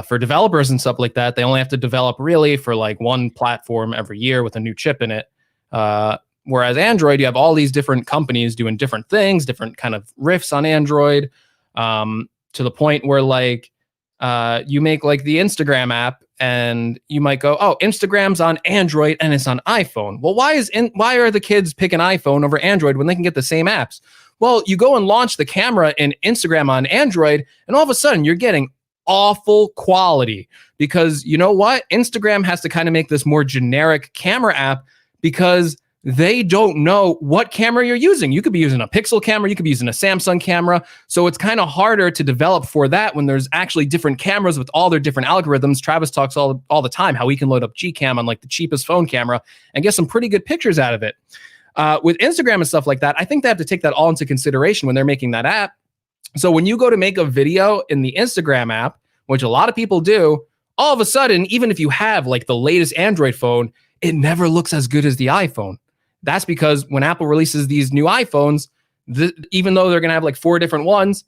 for developers and stuff like that, they only have to develop really for like one platform every year with a new chip in it. Whereas Android, you have all these different companies doing different things, different kind of riffs on Android, to the point where like you make like the Instagram app and you might go, oh, Instagram's on Android and it's on iPhone. Well, why are the kids picking iPhone over Android when they can get the same apps? Well, you go and launch the camera in Instagram on Android, and all of a sudden you're getting awful quality, because you know what? Instagram has to kind of make this more generic camera app because they don't know what camera you're using. You could be using a Pixel camera, you could be using a Samsung camera. So it's kind of harder to develop for that when there's actually different cameras with all their different algorithms. Travis talks all the time how he can load up Gcam on like the cheapest phone camera and get some pretty good pictures out of it. With Instagram and stuff like that, I think they have to take that all into consideration when they're making that app. So when you go to make a video in the Instagram app, which a lot of people do, all of a sudden, even if you have like the latest Android phone, it never looks as good as the iPhone. That's because when Apple releases these new iPhones, even though they're going to have like 4 different ones,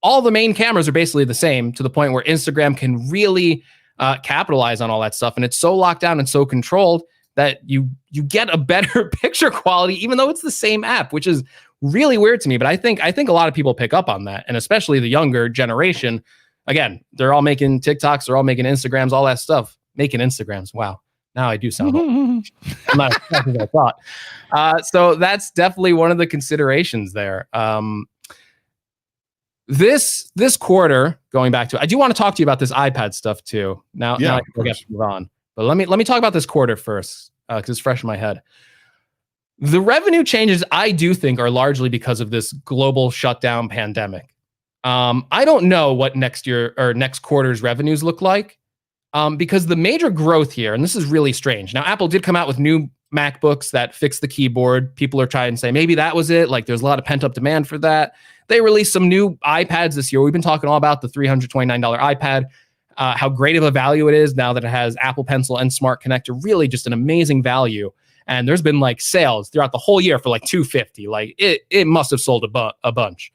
all the main cameras are basically the same, to the point where Instagram can really capitalize on all that stuff. And it's so locked down and so controlled that you get a better picture quality, even though it's the same app, which is really weird to me. But I think a lot of people pick up on that, and especially the younger generation. Again, they're all making TikToks, they're all making Instagrams, all that stuff. Making Instagrams, wow. Now I do sound old. I'm not as fast as I thought. So that's definitely one of the considerations there. This quarter, going back to it, I do want to talk to you about this iPad stuff too. Now I forget to move on. But let me talk about this quarter first, because it's fresh in my head. The revenue changes, I do think, are largely because of this global shutdown pandemic. I don't know what next year or next quarter's revenues look like. Because the major growth here, and this is really strange. Now, Apple did come out with new MacBooks that fix the keyboard. People are trying to say maybe that was it. Like, there's a lot of pent up demand for that. They released some new iPads this year. We've been talking all about the $329 iPad, how great of a value it is now that it has Apple Pencil and Smart Connector. Really just an amazing value. And there's been like sales throughout the whole year for like $250. Like it must have sold a bunch.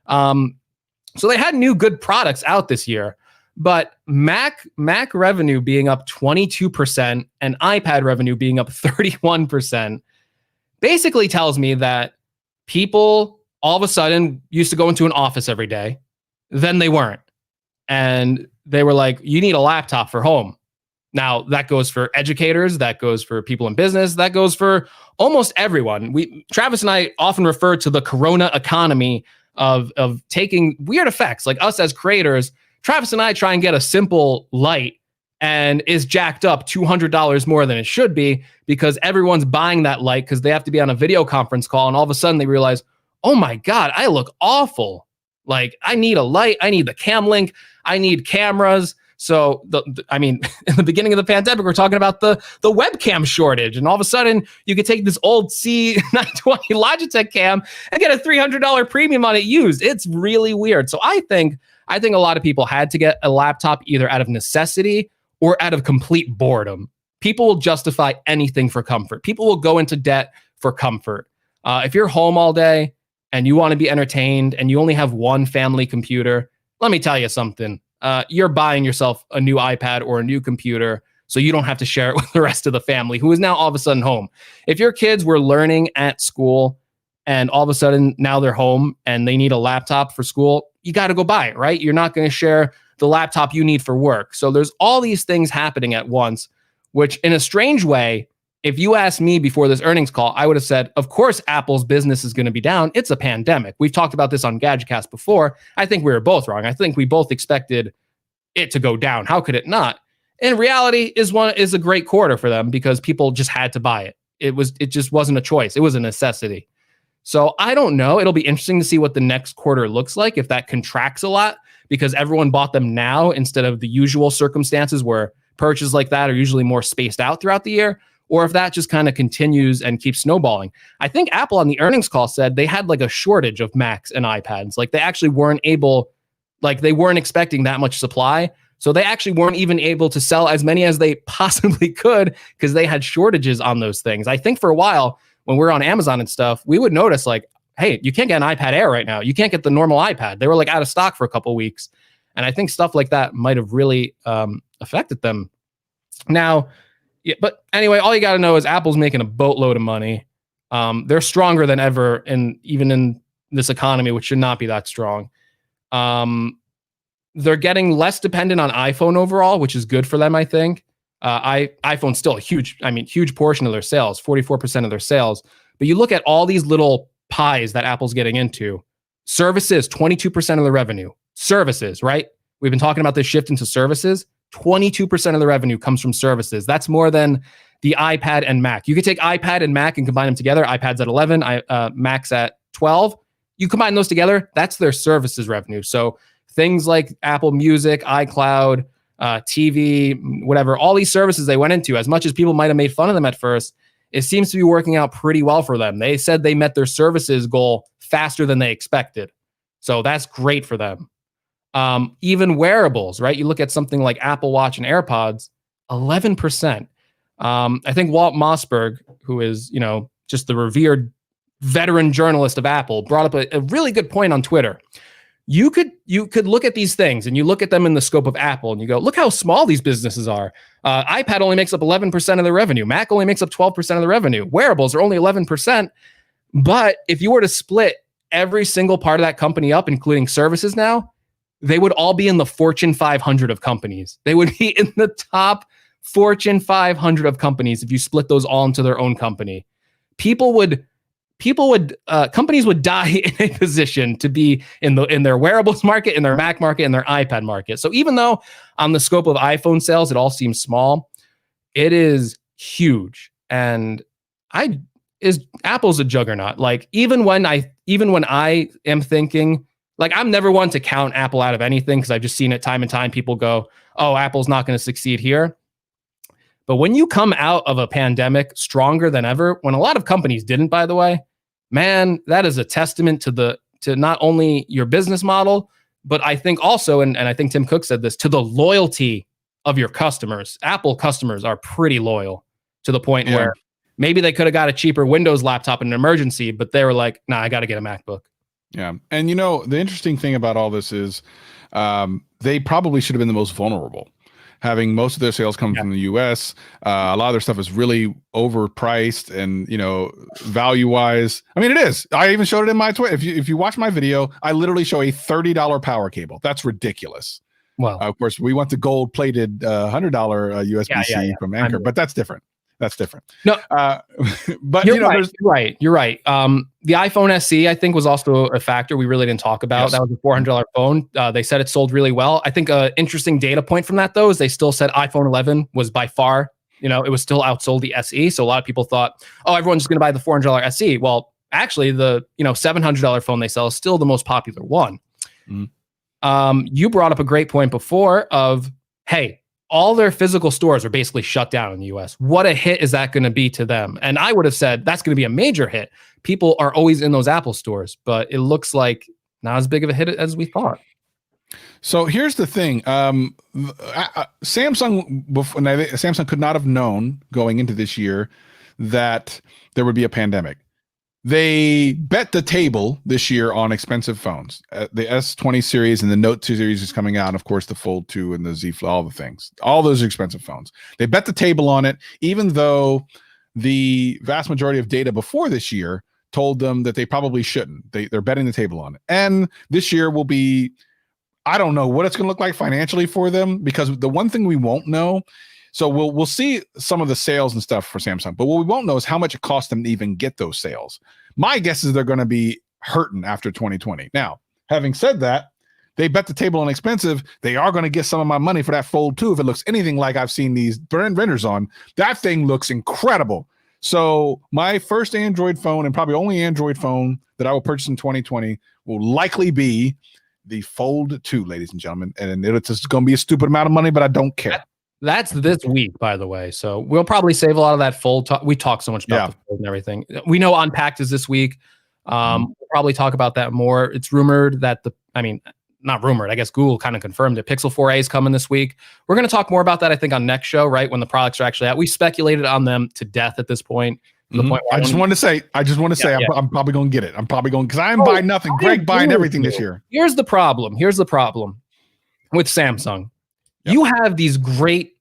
So they had new good products out this year. But Mac revenue being up 22% and iPad revenue being up 31% basically tells me that people all of a sudden used to go into an office every day. Then they weren't. And they were like, you need a laptop for home. Now, that goes for educators. That goes for people in business. That goes for almost everyone. Travis and I often refer to the Corona economy of taking weird effects. Like us as creators, Travis and I try and get a simple light and is jacked up $200 more than it should be because everyone's buying that light because they have to be on a video conference call. And all of a sudden they realize, oh my God, I look awful. Like I need a light. I need the cam link. I need cameras. So I mean, in the beginning of the pandemic, we're talking about the webcam shortage, and all of a sudden you could take this old C920 Logitech cam and get a $300 premium on it used. It's really weird. So I think a lot of people had to get a laptop either out of necessity or out of complete boredom. People will justify anything for comfort. People will go into debt for comfort. If you're home all day and you want to be entertained and you only have one family computer, let me tell you something. You're buying yourself a new iPad or a new computer so you don't have to share it with the rest of the family who is now all of a sudden home. If your kids were learning at school and all of a sudden now they're home and they need a laptop for school, you got to go buy it, right? You're not going to share the laptop you need for work. So there's all these things happening at once, which in a strange way, if you asked me before this earnings call, I would have said, of course, Apple's business is going to be down. It's a pandemic. We've talked about this on Gadgetcast before. I think we were both wrong. I think we both expected it to go down. How could it not? In reality, is a great quarter for them because people just had to buy it. It just wasn't a choice. It was a necessity. So I don't know. It'll be interesting to see what the next quarter looks like if that contracts a lot because everyone bought them now instead of the usual circumstances where purchases like that are usually more spaced out throughout the year. Or if that just kind of continues and keeps snowballing. I think Apple on the earnings call said they had like a shortage of Macs and iPads. Like they actually weren't expecting that much supply. So they actually weren't even able to sell as many as they possibly could because they had shortages on those things. I think for a while when we're on Amazon and stuff, we would notice like, hey, you can't get an iPad Air right now. You can't get the normal iPad. They were like out of stock for a couple of weeks. And I think stuff like that might have really affected them. Now, yeah, but anyway, all you got to know is Apple's making a boatload of money. They're stronger than ever, even in this economy, which should not be that strong. They're getting less dependent on iPhone overall, which is good for them, I think. iPhone's still a huge portion of their sales, 44% of their sales. But you look at all these little pies that Apple's getting into. Services, 22% of the revenue. Services, right? We've been talking about this shift into services. 22% of the revenue comes from services. That's more than the iPad and Mac. You could take iPad and Mac and combine them together. iPad's at 11, Mac's at 12. You combine those together, that's their services revenue. So things like Apple Music, iCloud, TV, whatever, all these services they went into, as much as people might have made fun of them at first, it seems to be working out pretty well for them. They said they met their services goal faster than they expected. So that's great for them. Even wearables, right? You look at something like Apple Watch and AirPods, 11%. I think Walt Mossberg, who is, just the revered veteran journalist of Apple, brought up a really good point on Twitter. You could look at these things and you look at them in the scope of Apple and you go, look how small these businesses are. iPad only makes up 11% of the revenue. Mac only makes up 12% of the revenue. Wearables are only 11%. But if you were to split every single part of that company up, including services now, they would all be in the Fortune 500 of companies. They would be in the top Fortune 500 of companies if you split those all into their own company. Companies would die in a position to be in their wearables market, in their Mac market, in their iPad market. So even though on the scope of iPhone sales, it all seems small, it is huge. And Apple's a juggernaut. Like even when I am thinking, like, I'm never one to count Apple out of anything because I've just seen it time and time. People go, oh, Apple's not going to succeed here. But when you come out of a pandemic stronger than ever, when a lot of companies didn't, by the way, man, that is a testament to not only your business model, but I think also, and I think Tim Cook said this, to the loyalty of your customers. Apple customers are pretty loyal to the point where maybe they could have got a cheaper Windows laptop in an emergency, but they were like, nah, I got to get a MacBook. Yeah. And the interesting thing about all this is they probably should have been the most vulnerable, having most of their sales come from the US. A lot of their stuff is really overpriced and, value wise. I mean, it is. I even showed it in my Twitter. If you watch my video, I literally show a $30 power cable. That's ridiculous. Well, of course, we want the gold plated $100 USB-C from Anchor, but that's different. That's different. No, but you're right. You're right. The iPhone SE, I think, was also a factor we really didn't talk about. Yes. That was a $400 phone. They said it sold really well. I think an interesting data point from that, though, is they still said iPhone 11 was by far, it was still outsold the SE. So a lot of people thought, oh, everyone's just going to buy the $400 SE. Well, actually, the $700 phone they sell is still the most popular one. Mm. You brought up a great point before of hey, all their physical stores are basically shut down in the US. What a hit is that going to be to them? And I would have said that's going to be a major hit. People are always in those Apple stores, but it looks like not as big of a hit as we thought. So here's the thing. Samsung could not have known going into this year that there would be a pandemic. They bet the table this year on expensive phones. The S20 series and the Note 2 series is coming out. And of course, the Fold 2 and the Z Flip, all the things. All those are expensive phones. They bet the table on it, even though the vast majority of data before this year told them that they probably shouldn't. They're betting the table on it. And this year will be, I don't know what it's going to look like financially for them, because the one thing we won't know, so we'll see some of the sales and stuff for Samsung, but what we won't know is how much it costs them to even get those sales. My guess is they're going to be hurting after 2020. Now, having said that, they bet the table on expensive. They are going to get some of my money for that Fold 2 if it looks anything like I've seen these renders on. That thing looks incredible. So my first Android phone, and probably only Android phone that I will purchase in 2020, will likely be the Fold 2, ladies and gentlemen. And it's just going to be a stupid amount of money, but I don't care. That's this week, by the way. So we'll probably save a lot of that Fold talk. We talk so much about the Fold and everything. We know Unpacked is this week. We'll probably talk about that more. It's rumored that not rumored, I guess Google kind of confirmed it. Pixel 4a is coming this week. We're going to talk more about that, I think, on next show, right? When the products are actually out. We speculated on them to death at this point. The point I just want to say, I'm probably going to get it. I'm probably going, because I'm buying nothing. Greg buying everything this year. Here's the problem with Samsung. You have these great,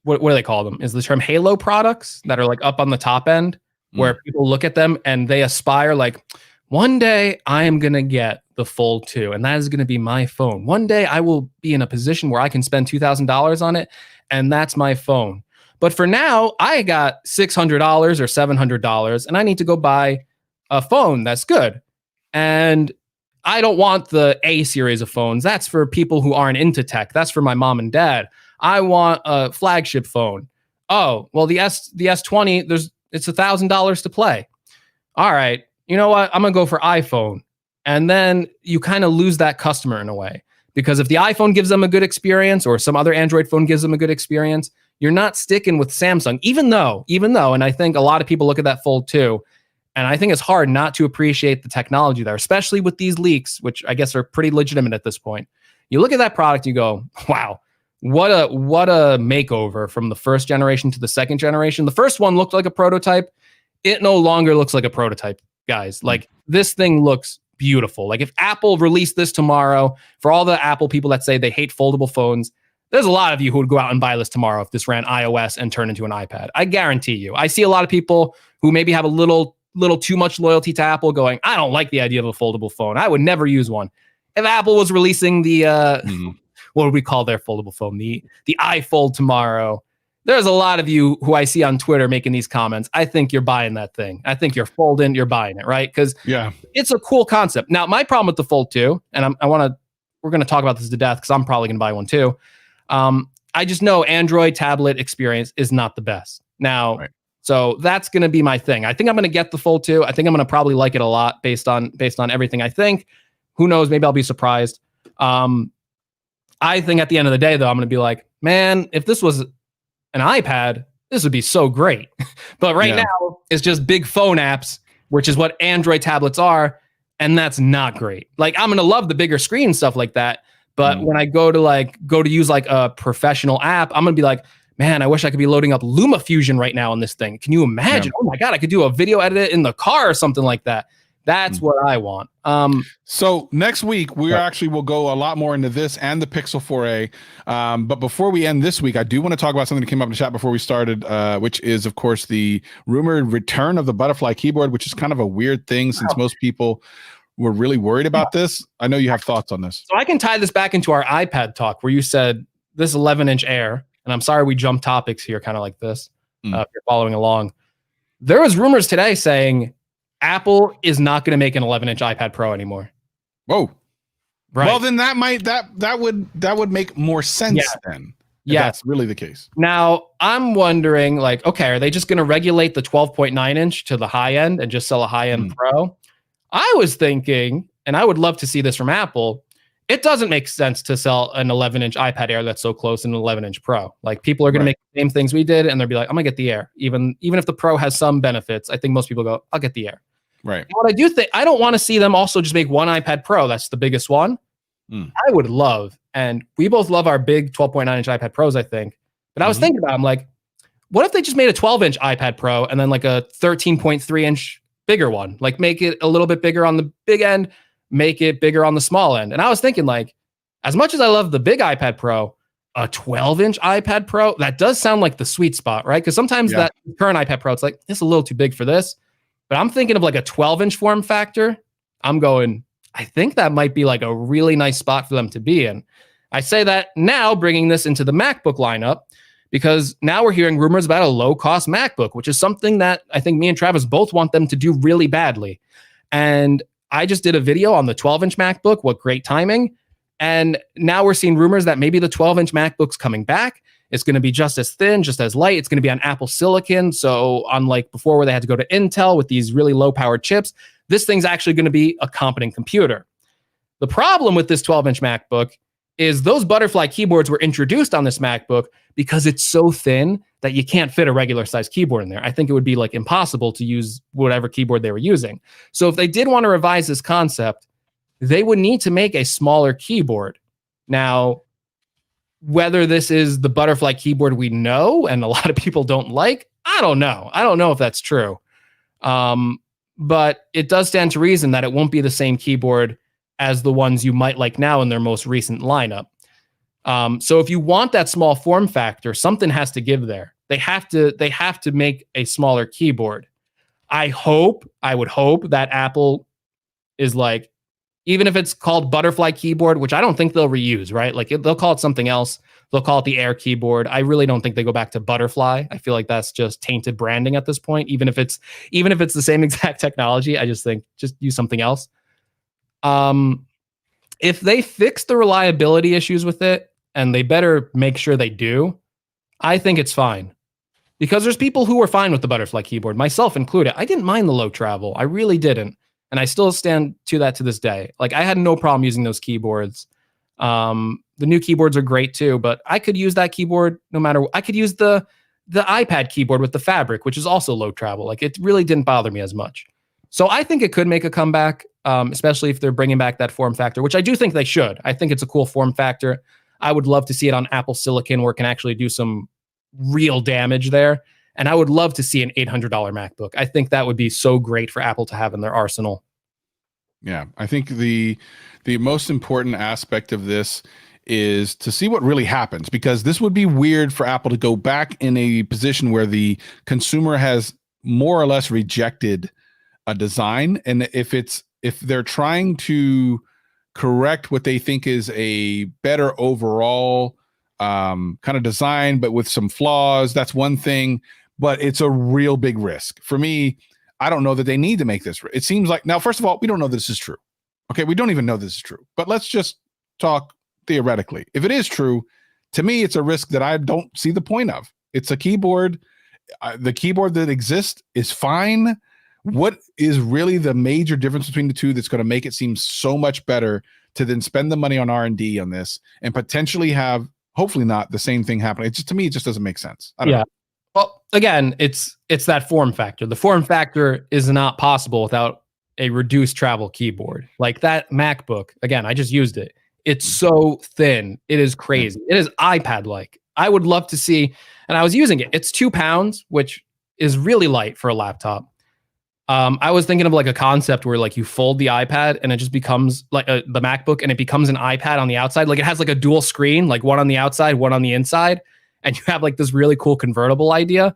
what do they call them? Is the term Halo products that are like up on the top end, where people look at them and they aspire like, one day I am going to get the Fold 2 and that is going to be my phone. One day I will be in a position where I can spend $2,000 on it and that's my phone. But for now, I got $600 or $700 and I need to go buy a phone that's good. And I don't want the A series of phones. That's for people who aren't into tech. That's for my mom and dad. I want a flagship phone. Oh, well, the S20, it's $1,000 to play. All right, you know what? I'm gonna go for iPhone. And then you kind of lose that customer in a way, because if the iPhone gives them a good experience or some other Android phone gives them a good experience, you're not sticking with Samsung, even though, and I think a lot of people look at that Fold 2, and I think it's hard not to appreciate the technology there, especially with these leaks, which I guess are pretty legitimate at this point. You look at that product, you go, wow, what a makeover from the first generation to the second generation. The first one looked like a prototype. It no longer looks like a prototype, guys. Like, this thing looks beautiful. Like, if Apple released this tomorrow, for all the Apple people that say they hate foldable phones, there's a lot of you who would go out and buy this tomorrow if this ran iOS and turned into an iPad. I guarantee you. I see a lot of people who maybe have a little too much loyalty to Apple going, I don't like the idea of a foldable phone. I would never use one. If Apple was releasing the, what would we call their foldable phone? The iFold tomorrow. There's a lot of you who I see on Twitter making these comments. I think you're buying that thing. I think you're folding, you're buying it, right? Because it's a cool concept. Now, my problem with the Fold 2, and we're going to talk about this to death because I'm probably going to buy one too. I just know Android tablet experience is not the best. Now, so that's going to be my thing. I think I'm going to get the Fold 2. I think I'm going to probably like it a lot based on everything I think. Who knows? Maybe I'll be surprised. I think at the end of the day, though, I'm going to be like, man, if this was an iPad, this would be so great. But right now, it's just big phone apps, which is what Android tablets are, and that's not great. Like, I'm going to love the bigger screen and stuff like that. But when I go to use like a professional app, I'm going to be like, man, I wish I could be loading up LumaFusion right now on this thing. Can you imagine? Oh my God, I could do a video edit in the car or something like that. That's what I want. So next week, we actually will go a lot more into this and the Pixel 4a. But before we end this week, I do want to talk about something that came up in the chat before we started, which is, of course, the rumored return of the butterfly keyboard, which is kind of a weird thing since most people were really worried about this. I know you have thoughts on this. So I can tie this back into our iPad talk where you said this 11-inch Air, and I'm sorry we jumped topics here kind of like this, if you're following along. There was rumors today saying Apple is not going to make an 11-inch iPad Pro anymore. Whoa. Right. Well, then that would make more sense then. Yeah, that's really the case. Now, I'm wondering, like, okay, are they just going to regulate the 12.9 inch to the high end and just sell a high end Pro? I was thinking, and I would love to see this from Apple, it doesn't make sense to sell an 11-inch iPad Air that's so close to an 11-inch Pro. Like people are going to make the same things we did, and they'll be like, "I'm gonna get the Air." Even if the Pro has some benefits, I think most people go, "I'll get the Air." Right. And what I do think, I don't want to see them also just make one iPad Pro. That's the biggest one. I would love, and we both love our big 12.9-inch iPad Pros, I think. But I was thinking about, I'm like, what if they just made a 12-inch iPad Pro and then like a 13.3-inch bigger one? Like make it a little bit bigger on the big end, make it bigger on the small end. And I was thinking, like, as much as I love the big iPad Pro, a 12-inch iPad Pro, that does sound like the sweet spot, right? Because sometimes that current iPad Pro, it's like, it's a little too big for this. But I'm thinking of like a 12-inch form factor. I'm going, I think that might be like a really nice spot for them to be in. I say that now, bringing this into the MacBook lineup, because now we're hearing rumors about a low-cost MacBook, which is something that I think me and Travis both want them to do really badly. And I just did a video on the 12-inch MacBook. What great timing. And now we're seeing rumors that maybe the 12-inch MacBook's coming back. It's going to be just as thin, just as light. It's going to be on Apple Silicon. So unlike before where they had to go to Intel with these really low-powered chips, this thing's actually going to be a competent computer. The problem with this 12-inch MacBook is those butterfly keyboards were introduced on this MacBook because it's so thin that you can't fit a regular size keyboard in there. I think it would be like impossible to use whatever keyboard they were using. So if they did want to revise this concept, they would need to make a smaller keyboard. Now, whether this is the butterfly keyboard we know and a lot of people don't like, I don't know. I don't know if that's true. But it does stand to reason that it won't be the same keyboard as the ones you might like now in their most recent lineup. So if you want that small form factor, something has to give there. They have to make a smaller keyboard. I would hope that Apple is like, even if it's called butterfly keyboard, which I don't think they'll reuse, right? Like they'll call it something else. They'll call it the Air keyboard. I really don't think they go back to butterfly. I feel like that's just tainted branding at this point. Even if it's the same exact technology, I just think just use something else. If they fix the reliability issues with it, and they better make sure they do, I think it's fine. Because there's people who are fine with the butterfly keyboard, myself included. I didn't mind the low travel. I really didn't. And I still stand to that to this day. Like I had no problem using those keyboards. The new keyboards are great too, but I could use that keyboard no matter what. I could use the iPad keyboard with the fabric, which is also low travel. Like it really didn't bother me as much. So I think it could make a comeback, especially if they're bringing back that form factor, which I do think they should. I think it's a cool form factor. I would love to see it on Apple Silicon where it can actually do some real damage there. And I would love to see an $800 MacBook. I think that would be so great for Apple to have in their arsenal. Yeah, I think the most important aspect of this is to see what really happens, because this would be weird for Apple to go back in a position where the consumer has more or less rejected a design. And if they're trying to correct what they think is a better overall kind of design, but with some flaws, that's one thing, but it's a real big risk. For me, I don't know that they need to make this. It seems like, now, first of all, we don't know this is true. Okay, we don't even know this is true, but let's just talk theoretically. If it is true, to me, it's a risk that I don't see the point of. It's a keyboard. The keyboard that exists is fine. What is really the major difference between the two that's going to make it seem so much better to then spend the money on R&D on this and potentially have, hopefully not, the same thing happen? It just, to me, it just doesn't make sense. I don't know. Well, again, it's that form factor. The form factor is not possible without a reduced travel keyboard. Like that MacBook, again, I just used it. It's so thin. It is crazy. It is iPad-like. I would love to see, and I was using it. It's 2 pounds, which is really light for a laptop. I was thinking of like a concept where like you fold the iPad and it just becomes like the MacBook, and it becomes an iPad on the outside. Like it has like a dual screen, like one on the outside, one on the inside. And you have like this really cool convertible idea.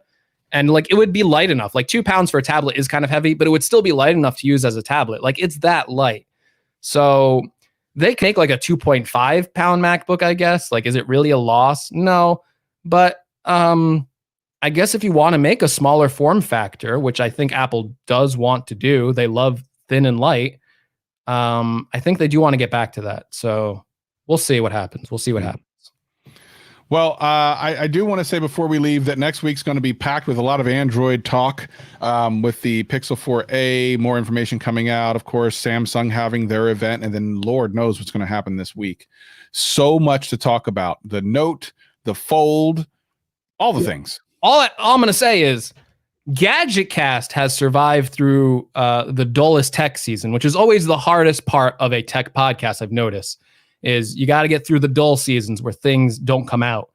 And like it would be light enough. Like 2 pounds for a tablet is kind of heavy, but it would still be light enough to use as a tablet. Like it's that light. So they can make like a 2.5 pound MacBook, I guess. Like, is it really a loss? No. But I guess if you want to make a smaller form factor, which I think Apple does want to do, they love thin and light. I think they do want to get back to that. So we'll see what happens. Well, I do want to say before we leave that next week's going to be packed with a lot of Android talk with the Pixel 4a, more information coming out. Of course, Samsung having their event, and then Lord knows what's going to happen this week. So much to talk about. The Note, the Fold, all the things. All I'm going to say is GadgetCast has survived through the dullest tech season, which is always the hardest part of a tech podcast, I've noticed. Is you got to get through the dull seasons where things don't come out.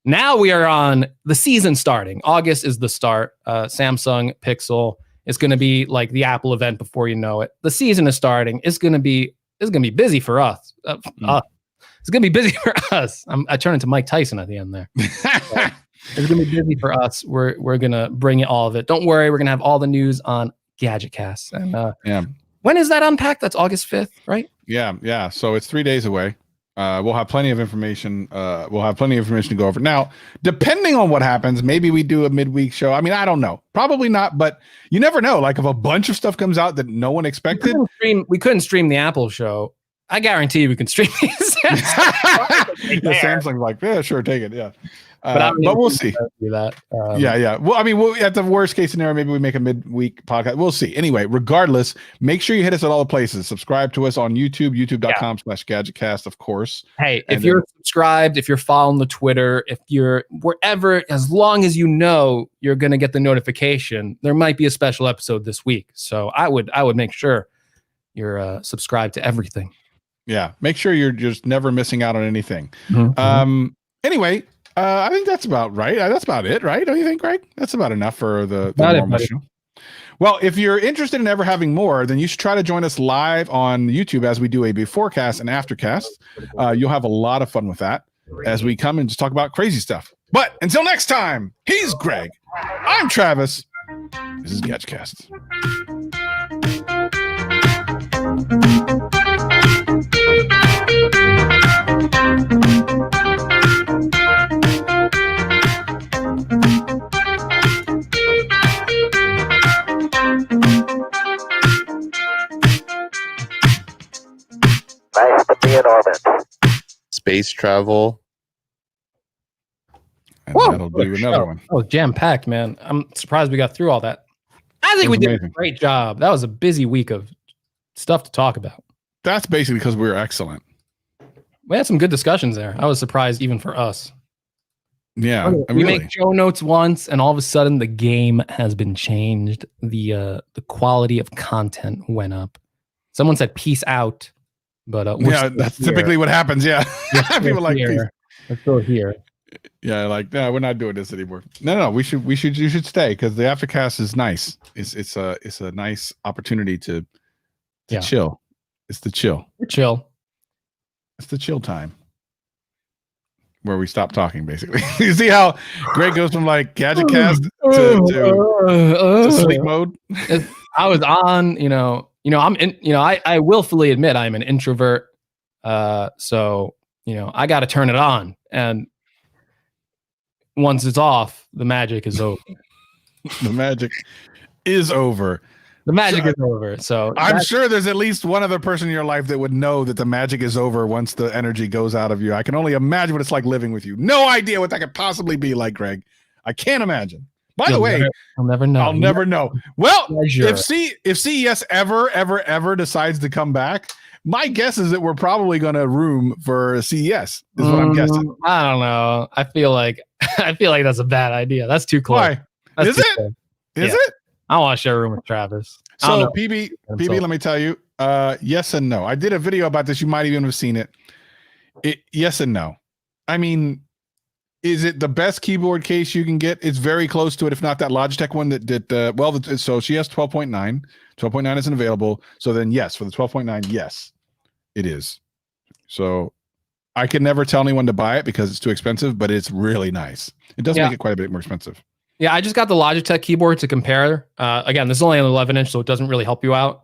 Now we are on the season starting. August is the start. Samsung Pixel. It's going to be like the Apple event before you know it. The season is starting. It's going to be busy for us. It's going to be busy for us. I turn into Mike Tyson at the end there. It's going to be busy for us. We're going to bring you all of it. Don't worry. We're going to have all the news on GadgetCast. And when is that unpacked? That's August 5th, right? Yeah. So it's 3 days away. We'll have plenty of information. To go over. Now, depending on what happens, maybe we do a midweek show. I mean, I don't know. Probably not, but you never know. Like if a bunch of stuff comes out that no one expected. We couldn't stream the Apple show. I guarantee you we can stream these. Samsung's like, yeah, sure, take it. Yeah. But we'll see. Do that. Yeah. Well, I mean, at the worst case scenario, maybe we make a midweek podcast. We'll see. Anyway, regardless, make sure you hit us at all the places. Subscribe to us on YouTube, youtube.com/GadgetCast, of course. Hey, if you're subscribed, if you're following the Twitter, if you're wherever, as long as you know you're going to get the notification, there might be a special episode this week. So I would make sure you're subscribed to everything. Yeah. Make sure you're just never missing out on anything. Mm-hmm. Anyway, I think that's about right. That's about it, right? Don't you think, Greg? That's about enough for the normal show. Well, if you're interested in ever having more, then you should try to join us live on YouTube as we do a beforecast and aftercast. You'll have a lot of fun with that as we come and just talk about crazy stuff. But until next time, he's Greg. I'm Travis. This is GadgetCast. Nice to be in orbit. Space travel. And that'll do another one. That was jam-packed, man. I'm surprised we got through all that. I think we did a great job. That was a busy week of stuff to talk about. That's basically because we were excellent. We had some good discussions there. I was surprised even for us. Yeah. We make show notes once, and all of a sudden the game has been changed. The quality of content went up. Someone said peace out, but that's typically what happens. Yeah. People like peace. We're still here. Yeah, like no, we're not doing this anymore. No, you should stay because the aftercast is nice. It's a nice opportunity to chill. It's the chill. We're chill. It's the chill time where we stop talking, basically. You see how Greg goes from like GadgetCast to sleep mode? I was on, I'm in, I willfully admit I'm an introvert. So, I got to turn it on. And once it's off, the magic is over. The magic is over. The magic is over. So I'm sure there's at least one other person in your life that would know that the magic is over once the energy goes out of you. I can only imagine what it's like living with you. No idea what that could possibly be like, Greg. I can't imagine. By the way, I'll never know. I'll never know. Well, if CES ever decides to come back, my guess is that we're probably going to room for CES. Is what I'm guessing. I don't know. I feel like that's a bad idea. That's too close. Why? That's is it? Is it? I want to share a room with Travis. So PB, let me tell you, yes and no. I did a video about this. You might even have seen it. Yes and no. I mean, is it the best keyboard case you can get? It's very close to it, if not that Logitech one that did. So she has 12.9. 12.9 isn't available. So then, yes, for the 12.9, yes, it is. So I can never tell anyone to buy it because it's too expensive, but it's really nice. It does make it quite a bit more expensive. Yeah, I just got the Logitech keyboard to compare. Again, this is only an 11-inch, so it doesn't really help you out.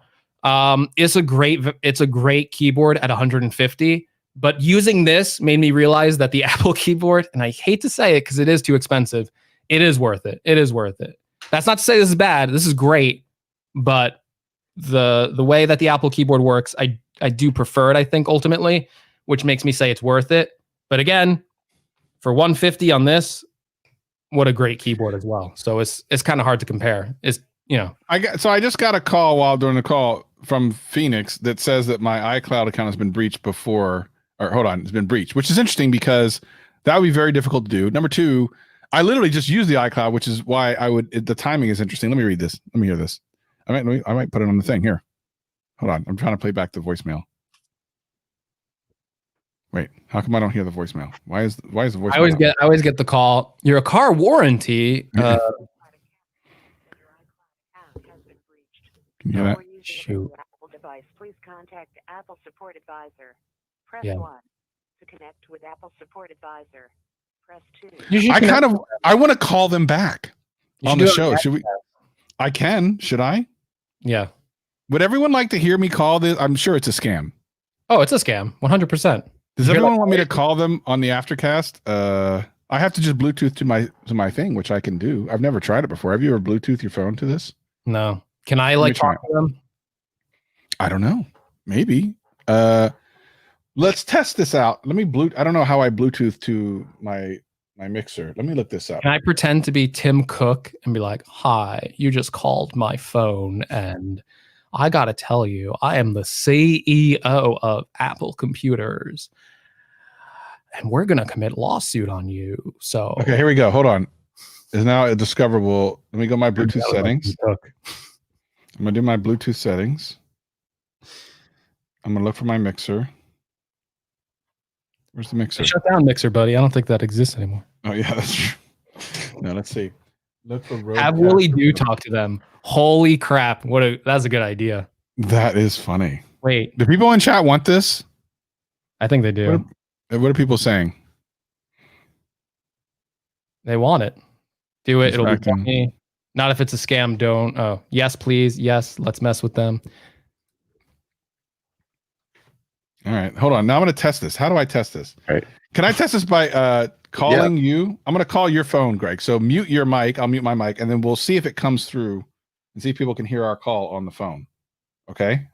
It's a great keyboard at 150, but using this made me realize that the Apple keyboard, and I hate to say it because it is too expensive, it is worth it. It is worth it. That's not to say this is bad. This is great, but the way that the Apple keyboard works, I do prefer it, I think, ultimately, which makes me say it's worth it. But again, for 150 on this, what a great keyboard as well. So it's kind of hard to compare. It's, you know, I just got a call while doing the call from Phoenix that says that my iCloud account has been breached before, or hold on, it's been breached, which is interesting because that would be very difficult to do. Number two, I literally just use the iCloud, which is why I would, the timing is interesting. Let me read this. Let me hear this. I might put it on the thing here. Hold on. I'm trying to play back the voicemail. Wait, how come I don't hear the voicemail? Why is the voicemail? I always get the call. Your car warranty. Can you hear that? Shoot. Apple device, please contact Apple Support Advisor. Press Yeah. 1 to connect with Apple Support Advisor. Press 2. I want to call them back on the show. Should Should we? I can. Should I? Yeah. Would everyone like to hear me call this? I'm sure it's a scam. Oh, it's a scam. 100%. Does everyone want me to call them on the aftercast? I have to just Bluetooth to my thing, which I can do. I've never tried it before. Have you ever Bluetooth your phone to this? No. Can I me talk to them? I don't know. Maybe. Let's test this out. I don't know how I Bluetooth to my mixer. Let me look this up. Can I pretend to be Tim Cook and be like, "Hi, you just called my phone and I got to tell you, I am the CEO of Apple Computers and we're going to commit lawsuit on you." So Okay, here we go. Hold on. Is now a discoverable. Let me go my Bluetooth settings. I'm going to do my Bluetooth settings. I'm going to look for my mixer. Where's the mixer? shut down Mixer, buddy. I don't think that exists anymore. Oh, yeah, that's true. Now, let's see. Look for Have Willie do talk to them. Holy crap. That's a good idea. That is funny. Wait, Do people in chat want this? I think they do. What are people saying? They want it. Do it. It'll be Distracting. funny. Not if it's a scam. Don't. Oh, yes, please. Yes, let's mess with them. All right, hold on. Now I'm going to test this. How do I test this? All right. Can I test this by calling you? I'm going to call your phone, Greg. So mute your mic. I'll mute my mic, and then we'll see if it comes through and see if people can hear our call on the phone. Okay?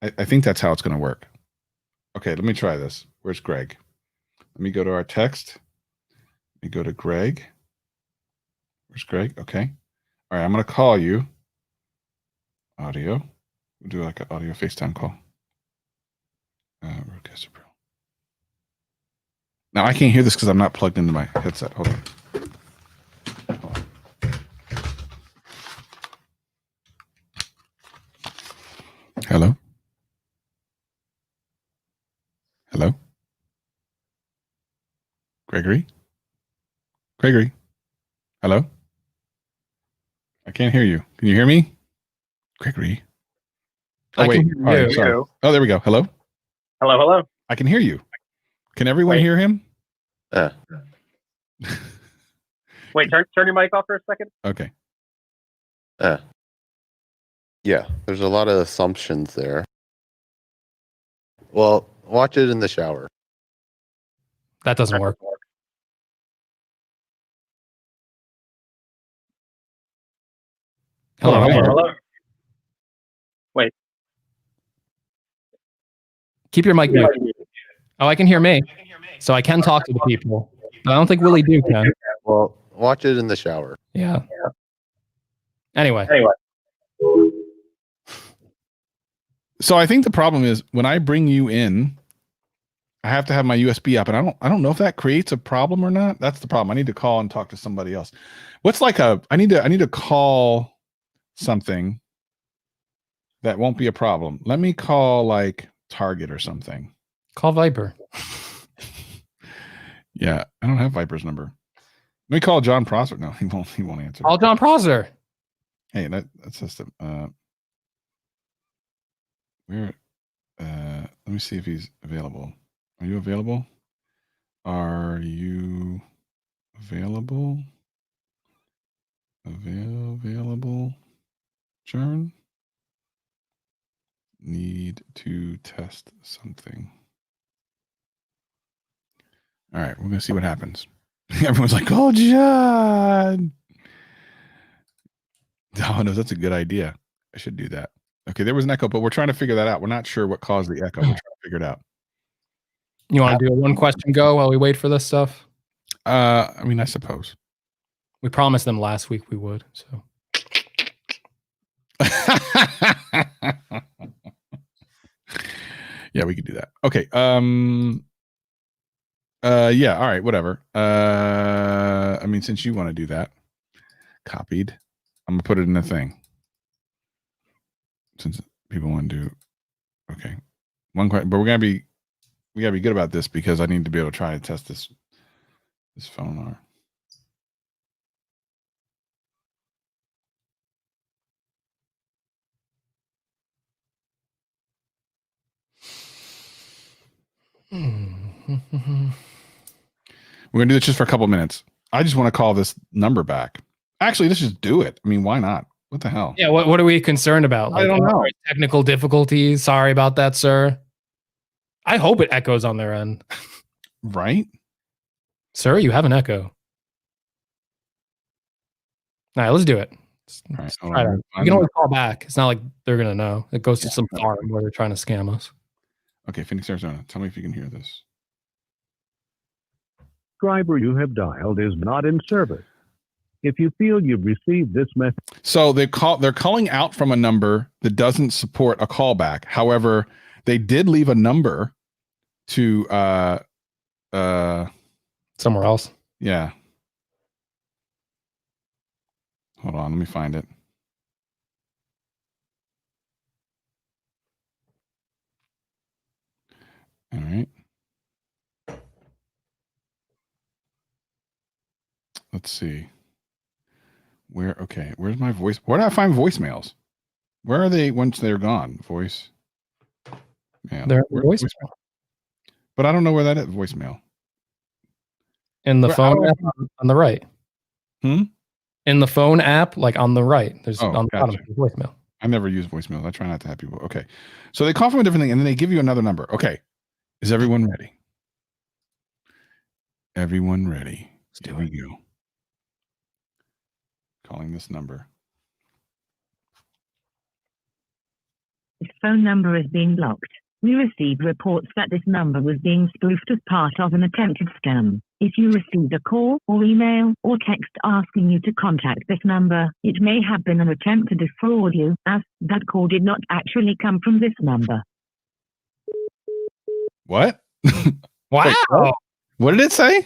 I think that's how it's going to work. Okay, let me try this. Where's Greg? Let me go to our text. Let me go to Greg. Where's Greg? Okay. All right, I'm going to call you. Audio. We'll do like an audio FaceTime call. Roadcaster Pro. Now I can't hear this because I'm not plugged into my headset. Hold on. Hello? Hello? Gregory? Gregory? Hello? I can't hear you. Can you hear me? Gregory? Oh, I wait. can hear All right, you. sorry. Oh, there we go. Hello? Hello, hello. I can hear you. Can everyone Wait. hear him? Wait, turn your mic off for a second. Okay. Yeah, there's a lot of assumptions there. Well, watch it in the shower. That doesn't work. Hello. Hello. Hello. Keep your mic muted. Oh, I can hear me. So I can talk to the people. But I don't think Willie do can. Well, watch it in the shower. Yeah. Anyway. So I think the problem is when I bring you in, I have to have my USB up, and I don't know if that creates a problem or not. That's the problem. I need to call and talk to somebody else. What's like I need to call something that won't be a problem. Let me call like Target or something. Call Viper. Yeah, I don't have Viper's number. Let me call John Prosser. No, he won't answer. Call John Prosser. Hey, that's system. Where let me see if he's available. Are you available? Are you available? Available? John? Need to test something. All right, we're gonna see what happens. Everyone's like, "Oh, John!" Oh no, that's a good idea. I should do that. Okay, there was an echo, but we're trying to figure that out. We're not sure what caused the echo. We're trying to figure it out. You want to do a one question go while we wait for this stuff? I mean, I suppose. We promised them last week we would. So yeah, we could do that. Okay. Yeah. All right. Whatever. I mean, since you want to do that, copied. I'm gonna put it in the thing. Since people want to do. Okay. One question, but we gotta be good about this because I need to be able to try to test this phone R. We're gonna do this just for a couple minutes. I just want to call this number back. Actually, let's just do it. I mean, why not? What the hell? yeah, what are we concerned about? I don't know. Technical difficulties. Sorry about that, sir. I hope it echoes on their end. Right? Sir, you have an echo. All right, let's do it. All right, hold Try on. that. You can always call back. It's not like they're gonna know. It goes to some farm where they're trying to scam us. Okay, Phoenix, Arizona. Tell me if you can hear this. Subscriber you have dialed is not in service. If you feel you've received this message. So they're calling out from a number that doesn't support a callback. However, they did leave a number to Somewhere else. yeah. Hold on, let me find it. All right. Let's see. Where's my voice? Where do I find voicemails? Where are they once they're gone? Voice. Yeah. They're voicemail. But I don't know where that is. Voicemail. In the Where- phone how do I- app on the right. Hmm? In the phone app, like on the right. There's Oh, on the bottom gotcha. voicemail. I never use voicemails. I try not to have people. Okay. So they call from a different thing and then they give you another number. Okay. Is everyone ready? Everyone ready? Here we go. Calling this number. This phone number is being blocked. We received reports that this number was being spoofed as part of an attempted scam. If you received a call or email or text asking you to contact this number, it may have been an attempt to defraud you, as that call did not actually come from this number. What? Wow. Wait, what did it say?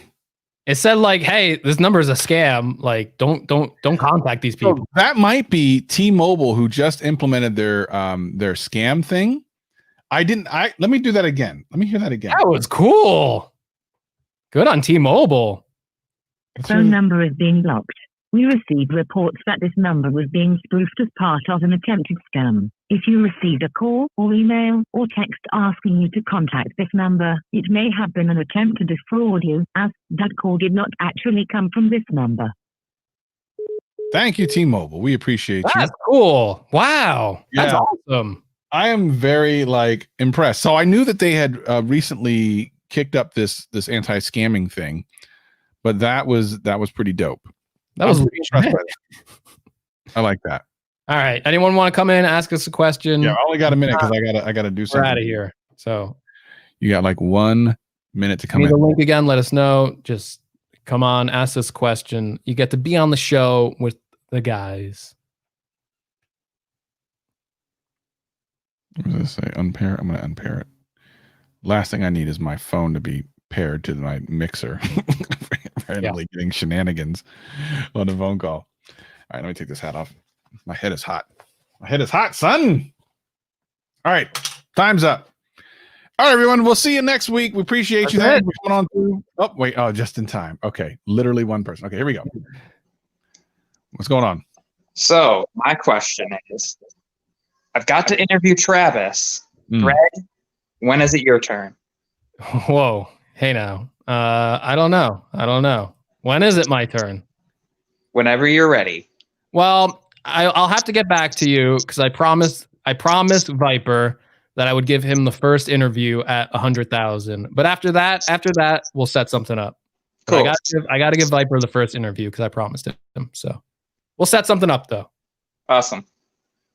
It said like, hey, this number is a scam. Like, don't contact these people. So that might be T-Mobile who just implemented their scam thing. Let me do that again. Let me hear that again. That was cool. Good on T-Mobile. The phone number is being blocked. We received reports that this number was being spoofed as part of an attempted scam. If you received a call or email or text asking you to contact this number, it may have been an attempt to defraud you, as that call did not actually come from this number. Thank you, T-Mobile. We appreciate you. That's cool. Wow. That's Yeah. awesome. I am very impressed. So I knew that they had recently kicked up this anti-scamming thing, but that was pretty dope. That was I'm pretty impressed by that. I like that. all right. Anyone want to come in and ask us a question? Yeah, I only got a minute because I gotta do We're something. out of here. So You got like 1 minute to come need the in. link again. Let us know. Just come on, ask us a question. You get to be on the show with the guys. What does it say? Unpair it? I'm gonna unpair it. Last thing I need is my phone to be paired to my mixer. Randomly getting shenanigans on a phone call. All right, let me take this hat off. My head is hot. My head is hot, son. All right, time's up. All right, everyone. We'll see you next week. We appreciate you. Thank you for coming on through. Oh, wait. Oh, just in time. Okay. Literally one person. Okay, here we go. What's going on? So my question is, I've got to interview Travis. Greg, when is it your turn? Whoa. Hey now. I don't know. When is it my turn? Whenever you're ready. Well, I'll have to get back to you because I promised Viper that I would give him the first interview at 100,000. But after that, we'll set something up. Cool. I got to give Viper the first interview because I promised him. So we'll set something up though. Awesome.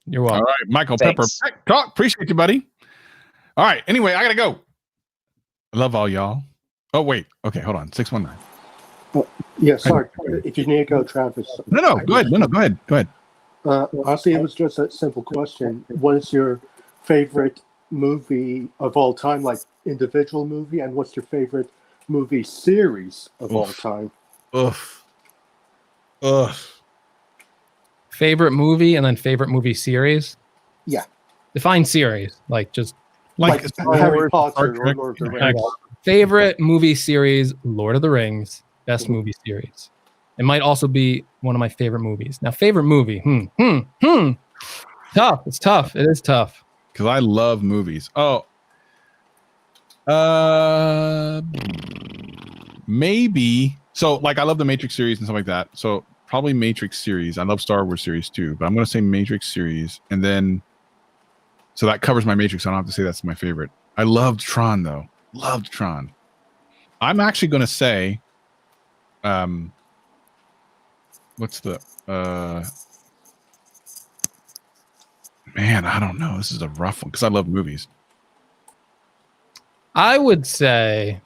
You're welcome. All right, Michael Thanks. Pepper. Talk. Appreciate you, buddy. All right. Anyway, I gotta go. I love all y'all. Oh wait, okay, hold on. 619. Yeah, sorry. If you need to go, Travis. No, go ahead. No, go ahead. Go ahead. Honestly, it was just a simple question. What is your favorite movie of all time, like individual movie, and what's your favorite movie series of all time? Favorite movie and then favorite movie series? Yeah. Define series. Like just like Harry Potter or Lord of the Rings. Favorite movie series, Lord of the Rings, best movie series. It might also be one of my favorite movies. Now, favorite movie. Tough. It's tough. It is tough. Because I love movies. Oh. Maybe. So, like, I love the Matrix series and stuff like that. So, probably Matrix series. I love Star Wars series too. But I'm going to say Matrix series. And then, so that covers my Matrix. I don't have to say that's my favorite. I loved Tron, though. Loved Tron. I'm actually going to say, what's the, man, I don't know. This is a rough one because I love movies. I would say,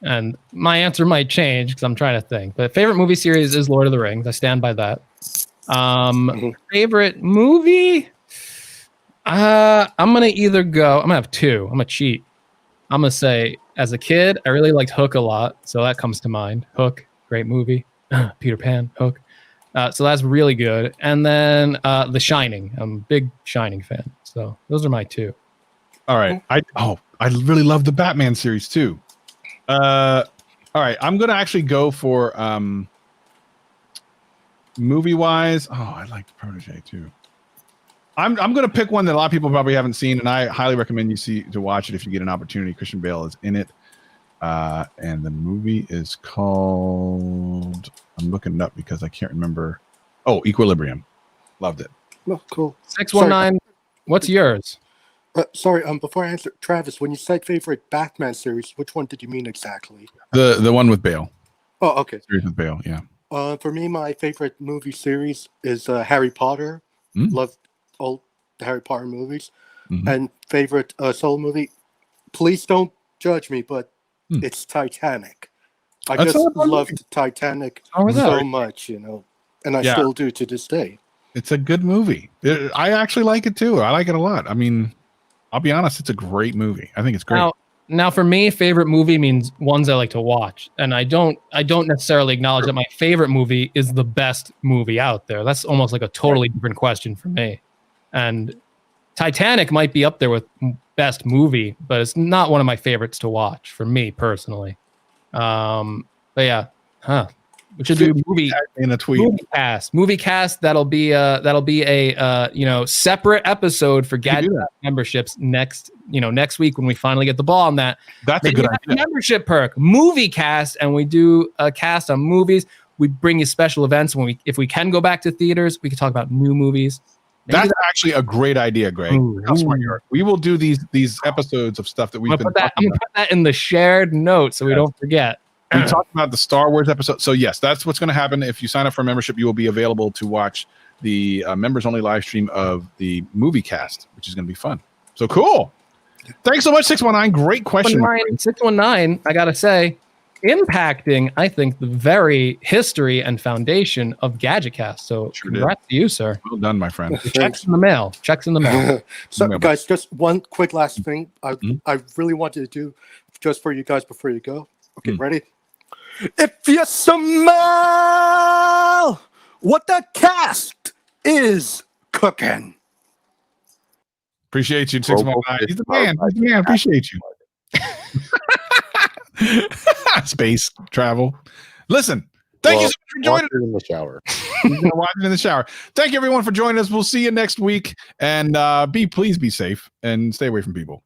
and my answer might change because I'm trying to think, but favorite movie series is Lord of the Rings. I stand by that. Favorite movie? I'm going to either go, I'm going to have two. I'm going to cheat. I'm going to say, as a kid, I really liked Hook a lot. So that comes to mind. Hook, great movie. Peter Pan, Hook. So that's really good. And then The Shining. I'm a big Shining fan. So those are my two. All right. I really love the Batman series too. All right. I'm going to actually go for movie wise. Oh, I like The Protege too. I'm going to pick one that a lot of people probably haven't seen, and I highly recommend you to watch it if you get an opportunity. Christian Bale is in it. And the movie is called, I'm looking it up because I can't remember. Oh, Equilibrium. Loved it. Oh, cool. 619. What's yours? Sorry, before I answer, Travis, when you said favorite Batman series, which one did you mean exactly? The one with Bale. Oh, okay. Series with Bale, yeah. For me, my favorite movie series is Harry Potter. Love all the Harry Potter movies. And favorite solo movie, please don't judge me, but it's Titanic. I just loved Titanic so much, you know, and I still do to this day. It's a good movie. I actually like it too. I like it a lot. I mean, I'll be honest, it's a great movie. I think it's great. Now for me, favorite movie means ones I like to watch. And I don't necessarily acknowledge that my favorite movie is the best movie out there. That's almost like a totally different question for me. And Titanic might be up there with best movie, but it's not one of my favorites to watch for me personally. But yeah, we should do movie in a tweet. Movie cast. That'll be a separate episode for Gadget memberships next week when we finally get the ball on that. That's a good idea. Membership perk, movie cast, and we do a cast on movies. We bring you special events if we can go back to theaters. We can talk about new movies. That's actually a great idea, Greg. How smart you are. We will do these episodes of stuff that we've been talking about. I'm going to put that in the shared notes so we don't forget. We talked about the Star Wars episode. So yes, that's what's going to happen. If you sign up for a membership, you will be available to watch the members only live stream of the movie cast, which is going to be fun. So cool. Thanks so much, 619. Great question. 619, I got to say, impacting, I think, the very history and foundation of GadgetCast. So congrats to you, sir. Well done, my friend. Checks in the mail. So guys, just one quick last thing I really wanted to do just for you guys before you go. Okay, ready? If you smell what the cast is cooking. Appreciate you, 619. He's the man. He's the man. Appreciate you. Space travel. Listen, thank you so much for joining us. In the shower. He's gonna watch it in the shower. Thank you, everyone, for joining us. We'll see you next week. And please be safe and stay away from people.